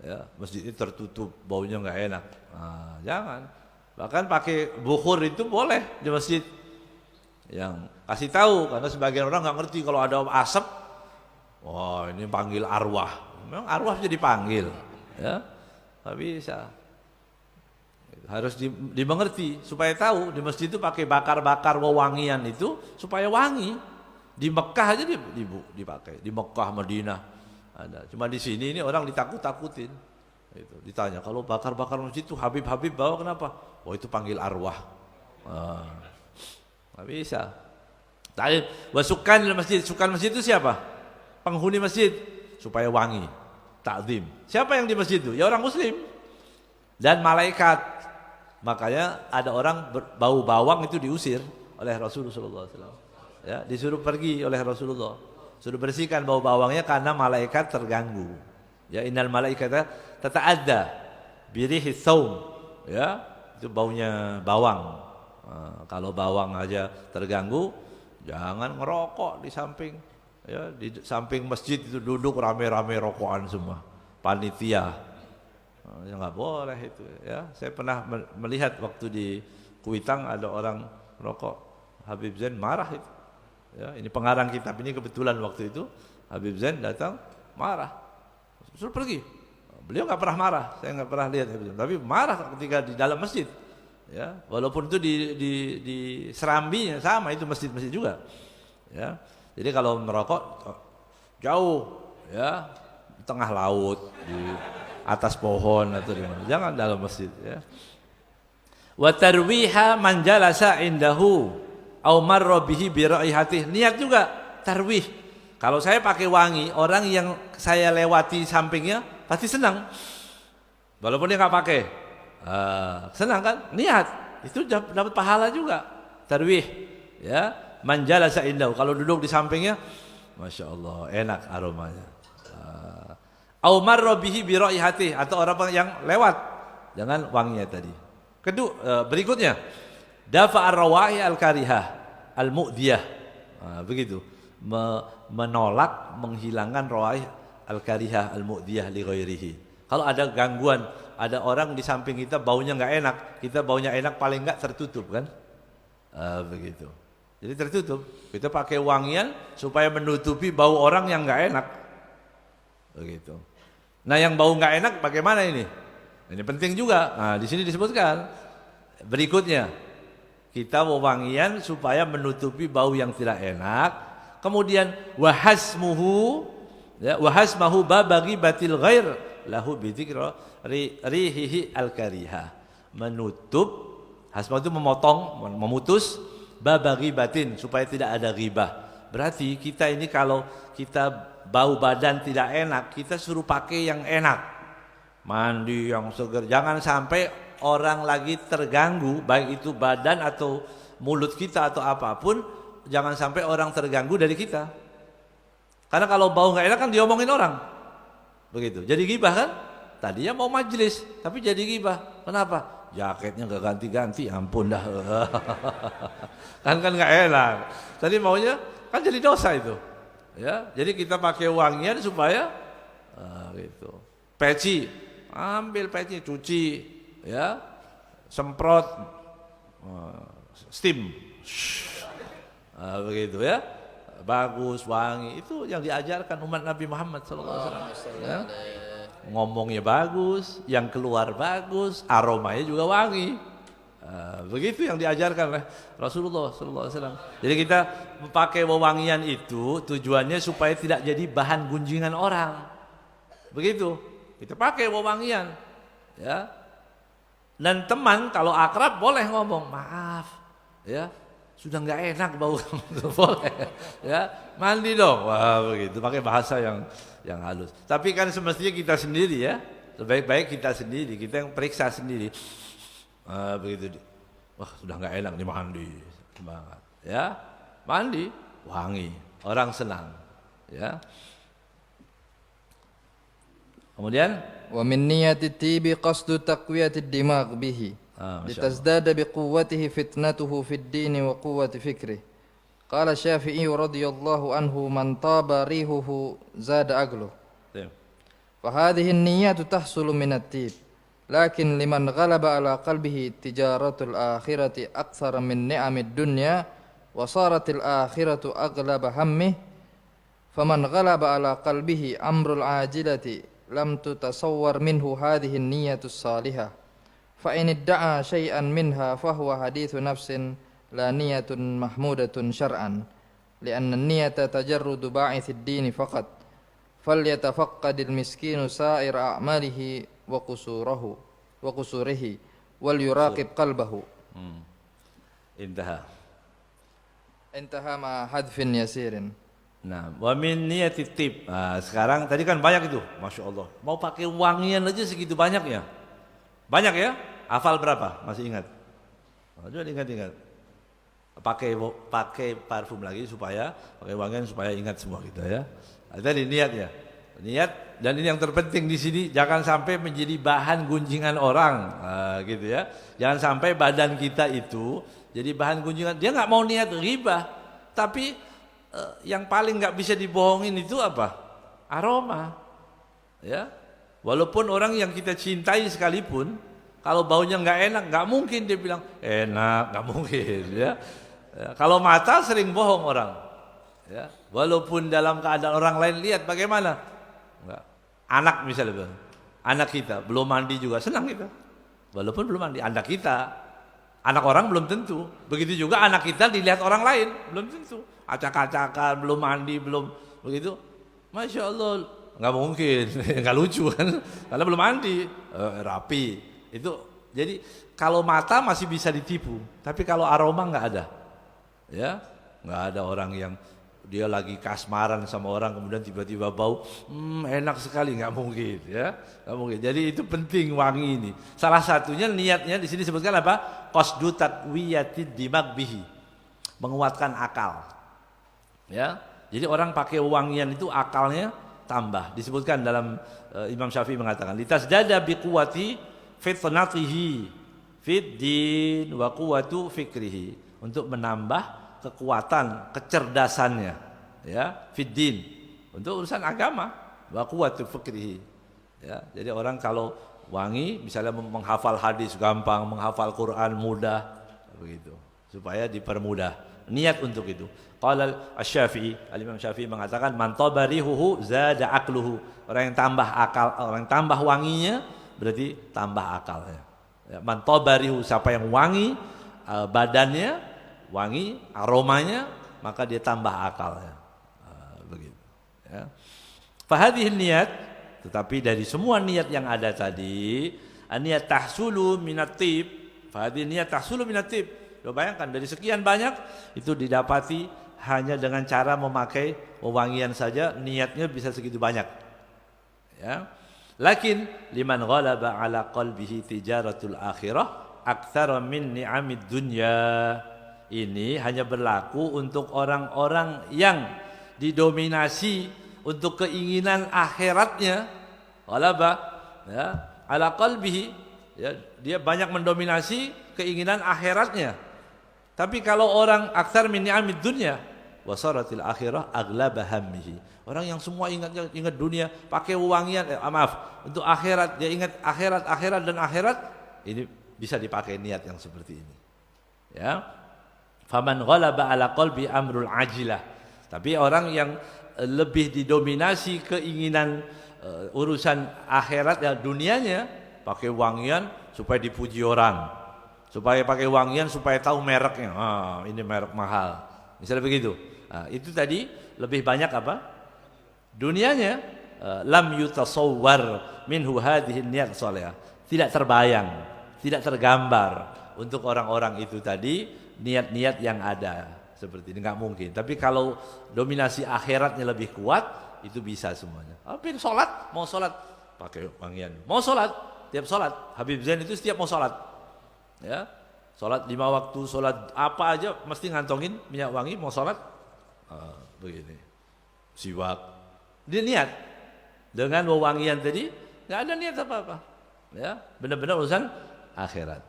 Speaker 1: Ya, masjid itu tertutup, baunya nggak enak. Nah, jangan. Bahkan pakai bukhur itu boleh di masjid. Yang kasih tahu karena sebagian orang nggak ngerti kalau ada asap. Wah ini panggil arwah. Memang arwah jadi panggil. Ya, nggak bisa. Harus dimengerti supaya tahu di masjid itu pakai bakar-bakar wewangian itu supaya wangi. Di Mekah aja dipakai, di Mekah, Madinah ada. Cuma di sini ini orang ditakut-takutin. Itu ditanya kalau bakar-bakar masjid itu Habib bawa kenapa? Oh itu panggil arwah. Nggak bisa. Tadi wasukan masjid, sukan masjid itu siapa? Penghuni masjid supaya wangi, takzim. Siapa yang di masjid itu? Ya orang Muslim dan malaikat. Makanya ada orang bau bawang itu diusir oleh Rasulullah SAW. Ya, disuruh pergi oleh Rasulullah. Suruh bersihkan bau bawangnya karena malaikat terganggu. Ya, innal malaikata tata'adda birihis saum. Ya, itu baunya bawang. Nah, kalau bawang aja terganggu, jangan ngerokok di samping. Ya, di samping masjid itu duduk rame-rame rokokan semua. Panitia. Ya nggak boleh itu ya. Saya pernah melihat waktu di Kuitang ada orang rokok. Habib Zain marah itu. Ya, ini pengarang kitab ini kebetulan waktu itu Habib Zain datang marah. Suruh pergi. Beliau nggak pernah marah. Saya nggak pernah lihat Habib Zain. Tapi marah ketika di dalam masjid. Ya, walaupun itu di serambinya sama itu masjid-masjid juga. Ya. Jadi kalau merokok jauh ya di tengah laut di atas pohon atau di mana. Jangan dalam masjid ya. Wa tarwiha man jalasa indahu au marra bihi bi raihatihi. Niat juga tarwih. Kalau saya pakai wangi, orang yang saya lewati sampingnya pasti senang. Walaupun dia enggak pakai. Senang kan? Niat. Itu dapat pahala juga. Tarwih ya. Man jalasa indahu. Kalau duduk di sampingnya Masya Allah enak aromanya. Au marra bihi bi raihatihi, atau orang yang lewat dengan wanginya tadi. Kedua berikutnya dafa ar-rawahi al-karihah al-mu'diyah. Begitu. Menolak menghilangkan rawaih al-karihah al-mu'diyah li ghairihi. Kalau ada gangguan, ada orang di samping kita baunya enggak enak, kita baunya enak paling enggak tertutup kan? Begitu. Jadi tertutup. Kita pakai wangian supaya menutupi bau orang yang enggak enak. Begitu. Nah, yang bau enggak enak bagaimana ini? Ini penting juga. Nah, di sini disebutkan berikutnya. Kita wewangian supaya menutupi bau yang tidak enak. Kemudian wahasmuhu ya, wahasmahu babagi batil ghair lahu bidzikra rihihi al-kariha. Menutup, hasmah itu memotong, memutus babagi batin supaya tidak ada ghibah. Berarti kita ini kalau kita bau badan tidak enak, kita suruh pakai yang enak. Mandi yang segar. Jangan sampai orang lagi terganggu, baik itu badan atau mulut kita atau apapun, jangan sampai orang terganggu dari kita. Karena kalau bau nggak enak kan diomongin orang. Begitu. Jadi ghibah kan? Tadinya mau majelis, tapi jadi ghibah. Kenapa? Jaketnya nggak ganti-ganti, ampun dah. kan nggak enak. Tadi maunya kan jadi dosa itu. Ya, jadi kita pakai wangian supaya gitu. Peci, ambil peci, cuci, ya, semprot, steam, begitu ya, bagus, wangi. Itu yang diajarkan umat Nabi Muhammad SAW. Ya. Ngomongnya bagus, yang keluar bagus, aromanya juga wangi. Begitu yang diajarkan oleh Rasulullah SAW. Jadi kita memakai wewangian itu tujuannya supaya tidak jadi bahan gunjingan orang. Begitu. Kita pakai wewangian, ya. Dan teman kalau akrab boleh ngomong, maaf, ya, sudah nggak enak bau kamu, boleh, ya, mandi dong, wah begitu, pakai bahasa yang halus. Tapi kan semestinya kita sendiri ya, sebaik-baik kita sendiri, kita yang periksa sendiri. Begitu, wah sudah nggak enak nih mandi, semangat, ya, mandi, wangi, orang senang, ya. Kemudian
Speaker 3: wa min niyati tibi qasdu taqwiyatid dimag bihi.
Speaker 1: Masya Allah.
Speaker 3: لتزداد بقوته فتنته في الدين وقوة فكره. قال الشافعي رضي الله عنه من طاب ريحه زاد عقله. فهذه النيات تحصل من الطيب، لكن لمن غلب على قلبه تجارة الآخرة أكثر من نعم الدنيا وصارت الآخرة أغلب همه، فمن غلب على قلبه أمر العاجلة لم تتصور منه هذه النية الصالحة، فإن ادعى شيئا منها فهو حديث نفس لا نية محمودة شرعا، لأن النية تجرد باعث الدين فقط، فليتفقد المسكين سائر أعماله وقصوره وليراقب قلبه. انتهى مع حذف يسير.
Speaker 1: Nah, wa min niyati tib. Sekarang tadi kan banyak itu, Masya Allah. Mau pakai wangian aja segitu banyak ya? Banyak ya? Hafal berapa? Masih ingat? Coba ingat-ingat. Pakai parfum lagi supaya pakai wangian supaya ingat semua gitu ya. Tadi niatnya. Niat, dan ini yang terpenting di sini, jangan sampai menjadi bahan gunjingan orang, gitu ya. Jangan sampai badan kita itu jadi bahan gunjingan. Dia nggak mau niat ghibah, tapi yang paling nggak bisa dibohongin itu apa? Aroma, ya. Walaupun orang yang kita cintai sekalipun, kalau baunya nggak enak, nggak mungkin dia bilang enak, nggak mungkin, ya. Kalau mata sering bohong orang, ya. Walaupun dalam keadaan orang lain lihat bagaimana. Enggak. Anak misalnya, anak kita belum mandi juga senang kita, walaupun belum mandi. Anak kita, anak orang belum tentu. Begitu juga anak kita dilihat orang lain belum tentu. Acak-acakan, belum mandi, belum begitu. Masya Allah, nggak mungkin, nggak lucu kan? Karena belum mandi, rapi. Itu jadi kalau mata masih bisa ditipu, tapi kalau aroma nggak ada, ya, nggak ada orang yang dia lagi kasmaran sama orang kemudian tiba-tiba bau enak sekali, nggak mungkin, ya, nggak mungkin. Jadi itu penting wangi ini. Salah satunya niatnya di sini disebutkan apa? Qasdu taqwiyatid dimag bihi, menguatkan akal, ya. Jadi orang pakai wangian itu akalnya tambah. Disebutkan dalam Imam Syafi'i mengatakan litasdada biquwati fitnatihi fid din wa quwwatu fikrihi, untuk menambah kekuatan kecerdasannya, ya, fiddin, untuk urusan agama, wa quwwatu fikrihi, ya. Jadi orang kalau wangi misalnya menghafal hadis gampang, menghafal Quran mudah, begitu, supaya dipermudah niat untuk itu. Qala Asy-Syafi'i, Al-Imam Syafi'i mengatakan man tabarihuhu zada aqluhu, orang yang tambah akal, orang yang tambah wanginya berarti tambah akalnya, ya. Man tabarihu, siapa yang wangi badannya, wangi aromanya, maka dia tambah akalnya, begitu, ya. Fahadhihi niat, tetapi dari semua niat yang ada tadi, niat tahsulu minat tib, fahadhihi niat tahsulu minat tib. Coba bayangkan dari sekian banyak itu didapati hanya dengan cara memakai wewangian saja, niatnya bisa segitu banyak, ya. Lakin liman ghalaba ala qalbihi tijaratul akhirah aktsara min ni'amid dunya. Ini hanya berlaku untuk orang-orang yang didominasi untuk keinginan akhiratnya, ghalaba, ya, ala qalbihi, ya, dia banyak mendominasi keinginan akhiratnya. Tapi kalau orang aktsar min ni'amid dunya wasaratil akhirah aglaba hammihi, orang yang semua ingat dunia, pakai wangian, maaf, untuk akhirat, dia ingat akhirat dan akhirat, ini bisa dipakai niat yang seperti ini, ya. Faman ghalaba ala qalbi amrul ajilah, tapi orang yang lebih didominasi keinginan urusan akhirat, ya, dunianya, pakai wangian supaya dipuji orang, supaya pakai wangian supaya tahu mereknya, ini merek mahal, misalnya begitu. Itu tadi lebih banyak apa? Dunianya. Lam yutasawwar minhu hadhihi niyat salihah, tidak terbayang, tidak tergambar untuk orang-orang itu tadi niat-niat yang ada seperti ini, nggak mungkin. Tapi kalau dominasi akhiratnya lebih kuat, itu bisa semuanya. Habis sholat, mau sholat pakai wangian, mau sholat, tiap sholat, Habib Zain itu setiap mau sholat, ya, sholat 5 waktu, sholat apa aja mesti ngantongin minyak wangi, mau sholat, begini, siwak, dia niat dengan wewangian tadi, nggak ada niat apa-apa, ya, benar-benar urusan akhirat.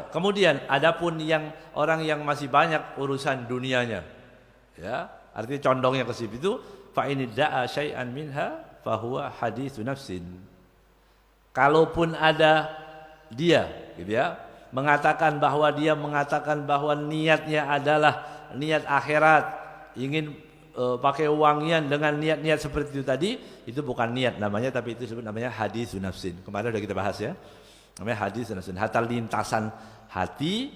Speaker 1: Kemudian adapun yang orang yang masih banyak urusan dunianya, ya, artinya condongnya ke situ, fa in da'a syai'an minha fa huwa haditsu nafsin. Kalaupun ada dia, gitu ya, mengatakan bahwa niatnya adalah niat akhirat, ingin pakai wangian dengan niat-niat seperti itu tadi, itu bukan niat namanya, tapi itu disebut namanya haditsun nafsin. Kemarin sudah kita bahas ya. Namanya haditsun nafsin, hatta lintasan hati,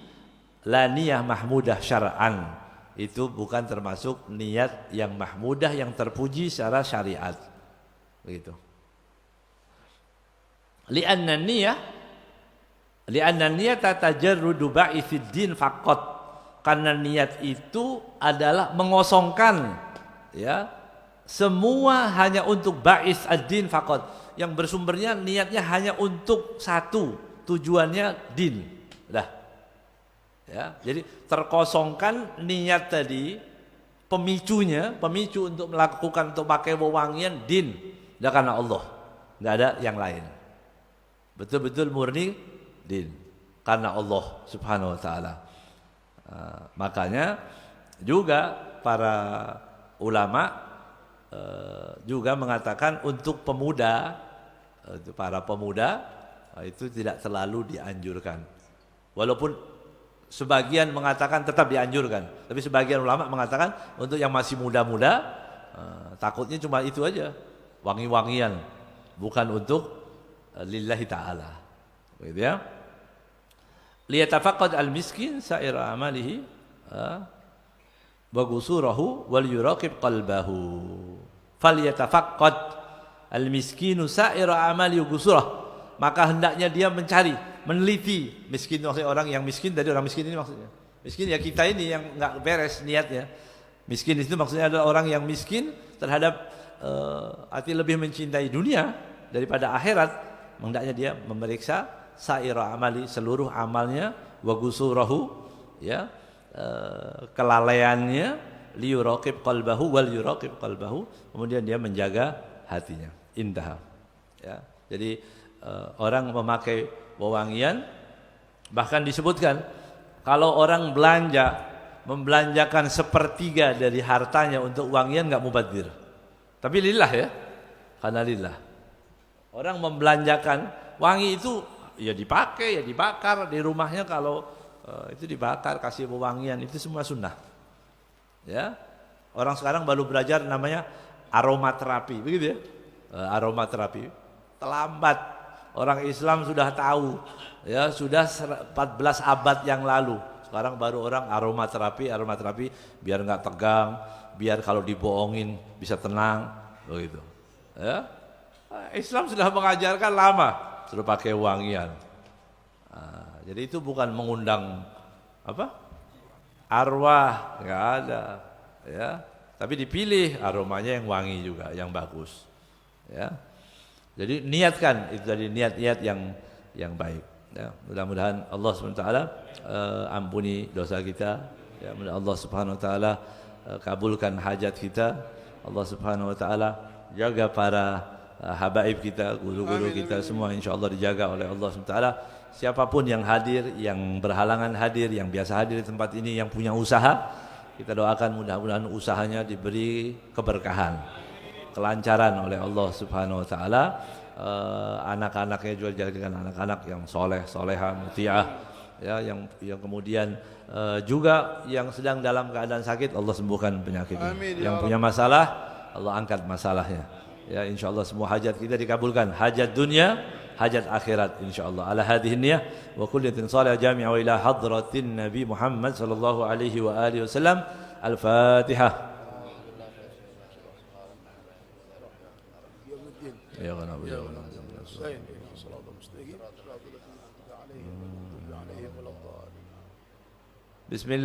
Speaker 1: la niyah mahmudah syar'an. Itu bukan termasuk niat yang mahmudah, yang terpuji secara syariat. Begitu. Li'anna niyah tatajarrudu ba'ithid din faqat. Karena niat itu adalah mengosongkan, ya, semua hanya untuk ba'is ad-din faqat, yang bersumbernya niatnya hanya untuk satu, tujuannya din. Dah. Ya, jadi terkosongkan niat tadi, pemicu untuk melakukan, untuk pakai wewangian din, dah karena Allah, enggak ada yang lain. Betul-betul murni din karena Allah Subhanahu wa taala. Makanya juga para ulama juga mengatakan untuk pemuda, para pemuda itu tidak terlalu dianjurkan. Walaupun sebagian mengatakan tetap dianjurkan, tapi sebagian ulama mengatakan untuk yang masih muda-muda, takutnya cuma itu aja, wangi-wangian, bukan untuk lillahi ta'ala. Begitu ya. Liyatafaqqad al-miskin sa'ira amalihi wa gusurahu wal yuraqib qalbahu. Falyatafaqqad al-miskinu sa'ira amali wa gusurahu. Maka hendaknya dia mencari, meneliti. Miskin maksudnya orang yang miskin, dari orang miskin ini maksudnya. Miskin ya kita ini yang enggak beres niatnya. Miskin itu maksudnya adalah orang yang miskin terhadap arti lebih mencintai dunia daripada akhirat. Hendaknya dia memeriksa sa'ira amali, seluruh amalnya, wa gusurahu, ya, kelalaiannya, liyuraqib qalbahu wal yuraqib qalbahu, kemudian dia menjaga hatinya. Intaha. Ya. Jadi orang memakai wewangian, bahkan disebutkan kalau orang membelanjakan sepertiga dari hartanya untuk wangian enggak mubadzir. Tapi lillah ya. Karena lillah. Orang membelanjakan wangi itu ya dipakai, ya dibakar di rumahnya, kalau itu dibakar, kasih wewangian, itu semua sunnah. Ya. Orang sekarang baru belajar namanya aromaterapi, begitu ya. Aromaterapi. Terlambat. Orang Islam sudah tahu, ya, sudah 14 abad yang lalu. Sekarang baru orang aromaterapi biar enggak tegang, biar kalau dibohongin bisa tenang, begitu. Ya. Islam sudah mengajarkan lama, sudah pakai wangian. Jadi itu bukan mengundang arwah, nggak ada, ya. Tapi dipilih aromanya yang wangi juga, yang bagus, ya. Jadi niatkan itu tadi, niat-niat yang baik. Ya. Mudah-mudahan Allah SWT ampuni dosa kita. Ya, mudah Allah Subhanahu Wa Taala kabulkan hajat kita. Allah Subhanahu Wa Taala jaga para habaib kita, guru-guru kita semua, insyaallah dijaga oleh Allah SWT. Siapapun yang hadir, yang berhalangan hadir, yang biasa hadir di tempat ini, yang punya usaha, kita doakan mudah-mudahan usahanya diberi keberkahan, kelancaran oleh Allah Subhanahu Wa Taala. Anak-anaknya juga dijadikan anak-anak yang soleh, solehah, mutiah, ya, yang kemudian juga yang sedang dalam keadaan sakit, Allah sembuhkan penyakitnya. Yang punya masalah, Allah angkat masalahnya. Ya, insyaallah semua hajat kita dikabulkan, hajat dunia, hajat akhirat insyaallah. Ala hadhihi niyyah wa kulliyatin salihah jami'a ila hadratin Nabi Muhammad sallallahu alaihi wa alihi wasallam. Al-Fatihah. Ya Allah, ya Allah. Bismillah.